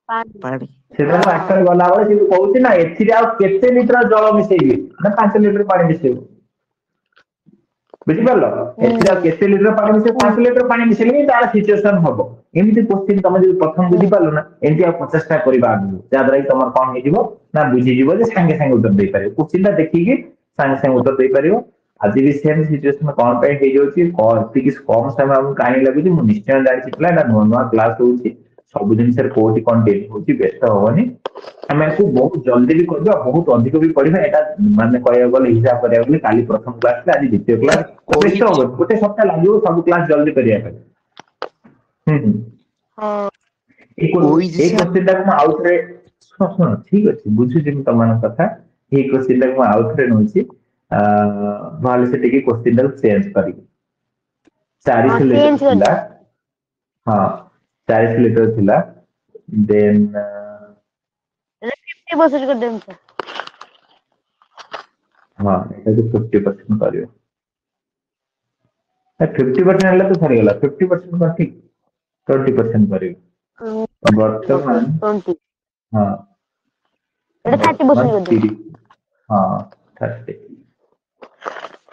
ପାଣି ପାଣି। ସେଟା ହଁ ହଁ ବାଟରେ ଗଲାବେଳେ ସେ କହୁଛି ନା ଏଥିରେ ଆଉ କେତେ ଲିଟର ଜଳ ମିଶେଇବି ନା 5 ଲିଟର ପାଣି ମିଶେଇବୁ ବୁଝିପାରିଲ ଏଥିରେ ଆଉ ହୁଁ କେତେ ଲିଟର ପାଣି ମିଶେଇବ ହୁଁ 5 ଲିଟର ପାଣି ମିଶେଇଲେ ହିଁ ତାର ସିଚୁଏସନ ହବ ଏମିତି କୋଶ୍ଚିନ୍ ତମେ ଯଦି ପ୍ରଥମ ହୁଁ ବୁଝିପାରିଲ ନା ଏମିତି ଆଉ 50ଟା କରିବା ଆଗକୁ ଯାହାଦ୍ୱାରା କି ତମର କଣ ହେଇଯିବ ନା ବୁଝିଯିବ ଯେ ସାଙ୍ଗେ ସାଙ୍ଗେ ଉତ୍ତର ଦେଇପାରିବ କୋଶ୍ଚିନ୍ ଟା ଦେଖିକି ସାଙ୍ଗେ ସାଙ୍ଗେ ଉତ୍ତର ଦେଇପାରିବ ଆଜି ବି ସେମ୍ ସିଚୁଏସନ କଣ ପାଇଁ ହେଇଯାଉଛି ଏତିକି କମ ସମୟ ଆମକୁ କାହିଁକି ଲାଗୁଛି ମୁଁ ନିଶ୍ଚୟ ଜାଣିଛି ପିଲା ଏଇଟା ନୂଆ ନୂଆ କ୍ଲାସ ହଉଛି ସବୁ ଜିନିଷରେ କୋଉଠି କଣ ଡେରି ହଉଛି ବ୍ୟସ୍ତ ହବନି ଆମେ ଆକୁ ବହୁତ ଜଲ୍ଦି ବି କରିବା ବହୁତ ଅଧିକ ବି ପଢିବା ଏଇଟା ମାନେ କହିବାକୁ ଗଲେ ହିସାବ କରିବାକୁ ଗଲେ କାଲି ପ୍ରଥମ କ୍ଲାସ ଆଜି ଦ୍ୱିତୀୟ ସାର୍ କ୍ଲାସ ତ ବ୍ୟସ୍ତ କହିଛି ହବନି ଗୋଟେ ସପ୍ତାହ ଲାଗିବ ସବୁ କ୍ଲାସ ଜଲ୍ଦି କରିବା ପାଇଁ ହୁଁ ହଁ କହିଛି ଏଇ ସାର୍ କୋଶ୍ଚିନ୍ ଟାକୁ ମୁଁ ଆଉଥରେ ଶୁଣ ଠିକ ଅଛି ବୁଝୁଛି ମୁଁ ତମମାନଙ୍କ କଥା ଏଇ କୋଶ୍ଚିନ୍ ଟାକୁ ମୁଁ ଆଉଥରେ ନଉଛି ନହେଲେ ସେ ଟିକେ କୋଶ୍ଚିନ୍ ଟାକୁ ଚେଞ୍ଜ କରିବି ହଁ 40 ଲିଟର ଚେଞ୍ଜ ଥିଲା କରିଦିଅ ହଁ 40 ଲିଟର ଥିଲା ଦେନ୍ 50% କରିଦିଅନ୍ତୁ ହଁ ଏଟାକୁ 50% କରିବ 50% ହେଲେ ତ ସରିଗଲା 50% କଣ ଠିକ 20% କରିବ ଓକେ ବର୍ତ୍ତମାନ 20 ହଁ ଏଇଟା 30% ବର୍ତ୍ତମାନ କରିଦିଅନ୍ତୁ 30 ହଁ 30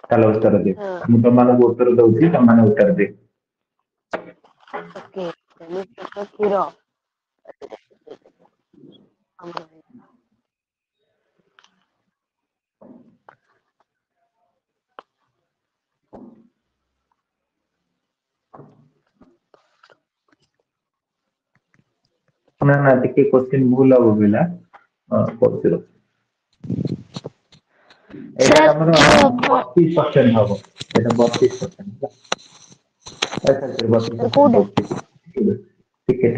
ତାହେଲେ ଉତ୍ତର ଦିଅ ହଁ ମୁଁ ତମମାନଙ୍କୁ ଉତ୍ତର ଦଉଛି ତମମାନେ ଉତ୍ତର ଦିଅ ଓକେ କ୍ଷୀର ନା ନା ଟିକେ କୋଶ୍ଚିନ୍ ଭୁଲ ହବ ପିଲା କରୁଛି ରହ। ଏଇଟା ସାର୍ ତମର ଯୋଉ 32% ହବ ଏଇଟା 32% ଆଚ୍ଛା 32% କୋଉଟା ହଉଛି ଟିକେ ଟିକେ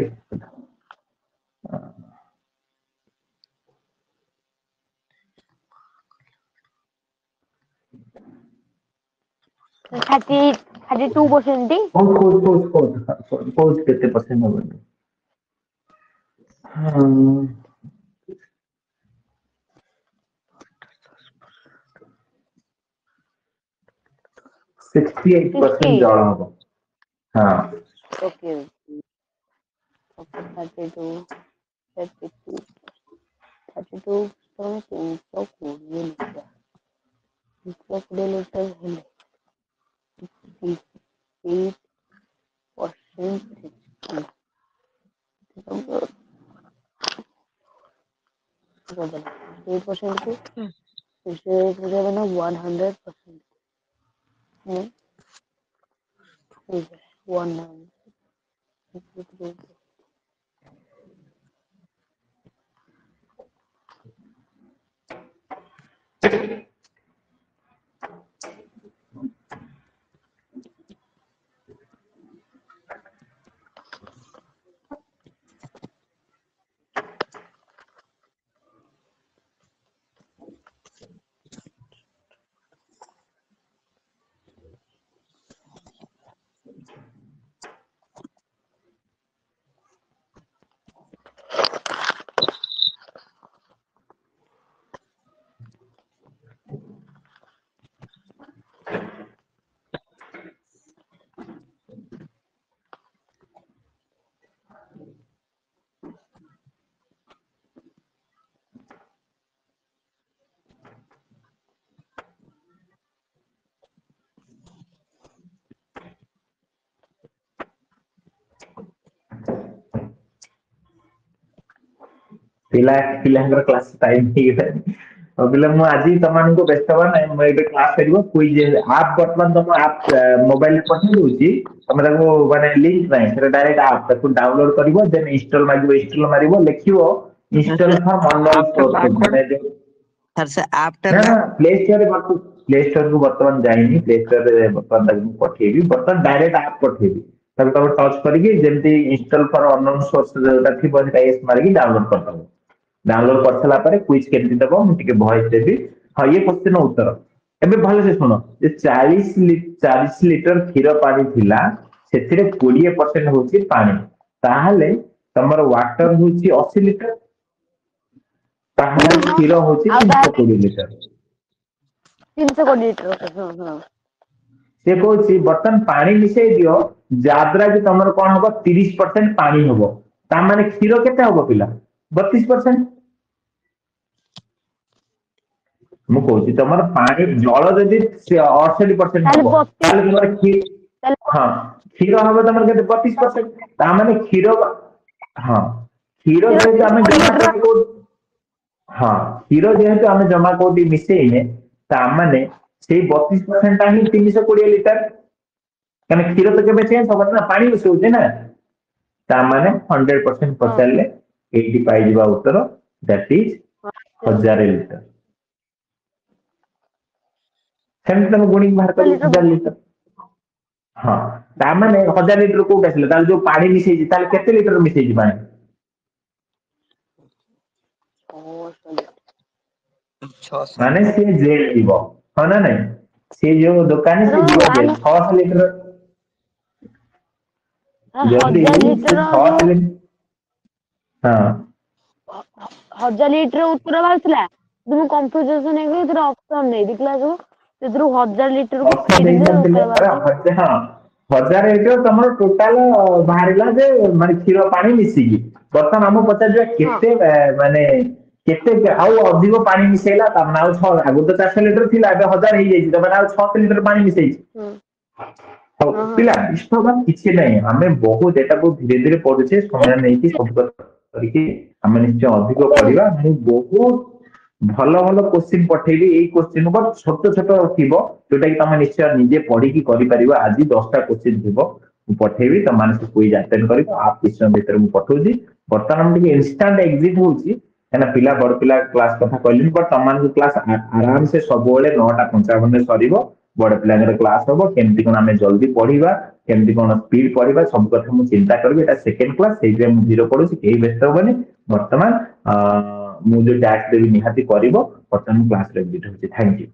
ଥାର୍ଟି ଟୁ ପରସେଣ୍ଟ କହୁଛି କେତେ ପରସେଣ୍ଟ ହବ ହଁ 68% 68 ଜଳ ହବ ହଁ ଓକେ ଓକେ 32 ତମେ 320 ଲିଟର 320 ଲିଟର ହେଲେ 8% କୁ 100% one ପିଲାଙ୍କର କ୍ଲାସ ଟାଇମ ହେଇଗଲାଣି। ପିଲା ମୁଁ ଆଜି ତମାନଙ୍କୁ ବ୍ୟସ୍ତ ହବା ନାହିଁ, ମୁଁ ଏବେ କ୍ଲାସ କରିବ କୁଇଜ ଆପ୍ ବର୍ତ୍ତମାନ ତମ ଆପ୍ ମୋବାଇଲରେ ପଠେଇ ଦଉଛି, ତମେ ତାକୁ ମାନେ ଲିଙ୍କ ନାହିଁ, ସେଟା ଡାଇରେକ୍ଟ ଆପ୍ ତାକୁ ଡାଉନଲୋଡ କରିବ, ଦେନ୍ ଇନଷ୍ଟଲ ମାଗିବ, ଇନଷ୍ଟଲ ମାରିବ, ଲେଖିବ ଇନଷ୍ଟଲ ଫ୍ରମ ଅନନୋନ୍ ସୋର୍ସ, ମାନେ सर से आफ्टर ନା ପ୍ଲେ ଷ୍ଟୋରରେ ପ୍ଲେ ଷ୍ଟୋରକୁ ବର୍ତ୍ତମାନ ଯାଇନି, ପ୍ଲେ ଷ୍ଟୋରରେ ବର୍ତ୍ତମାନ ତାକୁ ମୁଁ ପଠେଇବି, ବର୍ତ୍ତମାନ ଡାଇରେକ୍ଟ ଆପ୍ ପଠେଇବି, ତାକୁ ତମେ ଟଚ୍ କରିକି ଯେମିତି ଇନଷ୍ଟଲ ଫର ଅନନୋନ୍ ସୋର୍ସ ଯୋଉଟା ଥିବ ସେଟା ଏସ୍ ମାରିକି ଡାଉନଲୋଡ କରିଦବ। ଡାଉନଲୋଡ କରିସାରିଲା ପରେ କୁଇଜ କେମିତି ଦବ ମୁଁ ଟିକେ ଭଏସ ଦେବି। ହଁ ଇଏ କ୍ୱେଶ୍ଚିନ ଉତ୍ତର ଏବେ ଭଲସେ ଶୁଣ, ଯେ 40 ଲିଟର କ୍ଷୀର ପାଣି ଥିଲା, ସେଥିରେ 20% ହଉଛି ପାଣି, ତାହେଲେ ତମର ୱାଟର ହଉଛି 80 ଲିଟର, ତାହେଲେ କ୍ଷୀର ହଉଛି ଆଉ 320 ଲିଟର। 320 ଲିଟର। ସେ କହୁଛି ବର୍ତ୍ତମାନ ପାଣି ମିଶେଇ ଦିଅ, ଯାଦ୍ୱାରା କି ତମର କଣ ହବ 30% ପାଣି ହବ, ତା ମାନେ କ୍ଷୀର କେତେ ହବ ପିଲା? 32%। ମୁଁ କହୁଛି ତମର ପାଣି ଜଳ ଯଦି 68% ତାହେଲେ ହବ, 32 ତାହେଲେ ତମର ତାହେଲେ ହଁ କ୍ଷୀର ହବ ତମର କେତେ? 32%। ତା ମାନେ କ୍ଷୀର, ହଁ କ୍ଷୀର ଯେହେତୁ ଆମେ ଜମା ଲିଟର କୋଉଠି ହଁ କ୍ଷୀର ଯେହେତୁ ଆମେ ଜମା କୋଉଠି ମିଶେଇନେ, ତା ମାନେ ସେଇ 32% ଟା ହିଁ 320 ଲିଟର, କାରଣ କ୍ଷୀର ତ କେବେ ଚେଞ୍ଜ ହବନି ନା, ପାଣି ମିଶଉଛେ ନା, ତା ମାନେ 100% ପଚାରିଲେ ଏଇଠି ପାଇଯିବା ଉତ୍ତର, ଦ୍ୟାଟ ଇଜ 1000 ଲିଟର। ସେମିତି ତମେ ଗୁଣିକି ବାହାର କରିବ 1000 ଲିଟର। ହଁ ତା ମାନେ 1000 ଲିଟର କୋଉଠି ଆସିଲା, ତାହେଲେ ଯୋଉ ପାଣି ମିଶେଇଛି ତାହେଲେ କେତେ ଲିଟର ମିଶେଇଛି ପାଣି? ମାନେ ସିଏ ଜେଲ୍ ଯିବ, ହଁ ନା ନାଇଁ? ସିଏ ଯୋଉ ଦୋକାନୀ ସେ ଯିବ ଜେଲ୍ 600 ଲିଟର, ଯଦି 1000 ସେ ଲିଟର 600 ଲିଟର, ହଁ 1000 ଲିଟର ଉତ୍ତର ବାହାରିଥିଲା, ମୁଁ କନଫ୍ୟୁଜନ ହେଇଗଲି, ଏଥିରେ ଅପସନ ନେଇ ଦେଖିଲା ବେଳକୁ ସେଥିରୁ 1000 ଲିଟର କୁ ଅର୍ଥ ଫେରିଲେ ଦେଇନଥିଲେ ଉତ୍ତର ବାହାରିଛି। ହଁ 1000 ଲିଟର ତମର ଟୋଟାଲ ବାହାରିଲା ଯେ ମାନେ କ୍ଷୀର ପାଣି ମିଶିକି। ବର୍ତ୍ତମାନ ଆମକୁ ପଚାରିବା ହଁ କେତେ ମାନେ କେତେ ଆଉ ଅଧିକ ପାଣି ମିଶେଇଲା, ତାମାନେ ଆଉ 6 ଆଗରୁ ତ 400 ଲିଟର ଥିଲା, ଏବେ 1000 ହେଇଯାଇଛି, ତାମାନେ ଆଉ 600 ଲିଟର ପାଣି ମିଶେଇଛି। ହଉ ହଁ ହଁ ପିଲା ଇଷ୍ଟ ହବା କିଛି ନାହିଁ, ଆମେ ବହୁତ ଏଟାକୁ ଧୀରେ ଧୀରେ ପଢୁଛେ, ସମୟ ନେଇକି ସବୁ କରିକି ଆମେ ନିଶ୍ଚୟ ଅଧିକ ପଢିବା। ମୁଁ ବହୁତ ଭଲ ଭଲ କୋଶ୍ଚିନ୍ ପଠେଇବି, ଏଇ କୋଶ୍ଚିନ୍ ଛୋଟ ଛୋଟ ଥିବ ଯୋଉଟା କି ତମେ ନିଶ୍ଚୟ ନିଜେ ପଢିକି କରିପାରିବ। ଆଜି 10ଟା କୋଶ୍ଚିନ୍ ଥିବ ମୁଁ ପଠେଇବି, ତମମାନେ ସେ କୁଇଜ ଆଟେଣ୍ଡ କରିବ, ଆଉ କିଛି ସମୟ ଭିତରେ ମୁଁ ପଠଉଛି। ବର୍ତ୍ତମାନ ମୁଁ ଟିକେ ଇନଷ୍ଟାଣ୍ଟ ଏକ୍ଜିଟ୍ ହଉଛି, କାହିଁକିନା ପିଲା ବଡ ପିଲା କ୍ଲାସ କଥା କହିଲିନି, ବଟ୍ ତମମାନଙ୍କ କ୍ଲାସ ଆରାମସେ ସବୁବେଳେ 9:55 ରେ ସରିବ। ବଡ ପିଲାଙ୍କର କ୍ଲାସ ହବ, କେମିତି କଣ ଆମେ ଜଲ୍ଦି ପଢିବା, କେମିତି କଣ ସ୍ପିଡ ପଢିବା, ସବୁ କଥା ମୁଁ ଚିନ୍ତା କରିବି। ଏଟା ସେକେଣ୍ଡ କ୍ଲାସ, ସେଇଥିପାଇଁ ମୁଁ ଜିରୋ ପଢୁଛି, କେହି ବ୍ୟସ୍ତ ହବନି। ବର୍ତ୍ତମାନ ମୁଁ ଯୋଉ ଟ୍ୟାକ୍ସ ଦେବି ନିହାତି କରିବ। ବର୍ତ୍ତମାନ କ୍ଲାସରେ ଏକ୍ଜିଟ୍ ହଉଛି, ଥ୍ୟାଙ୍କ ୟୁ।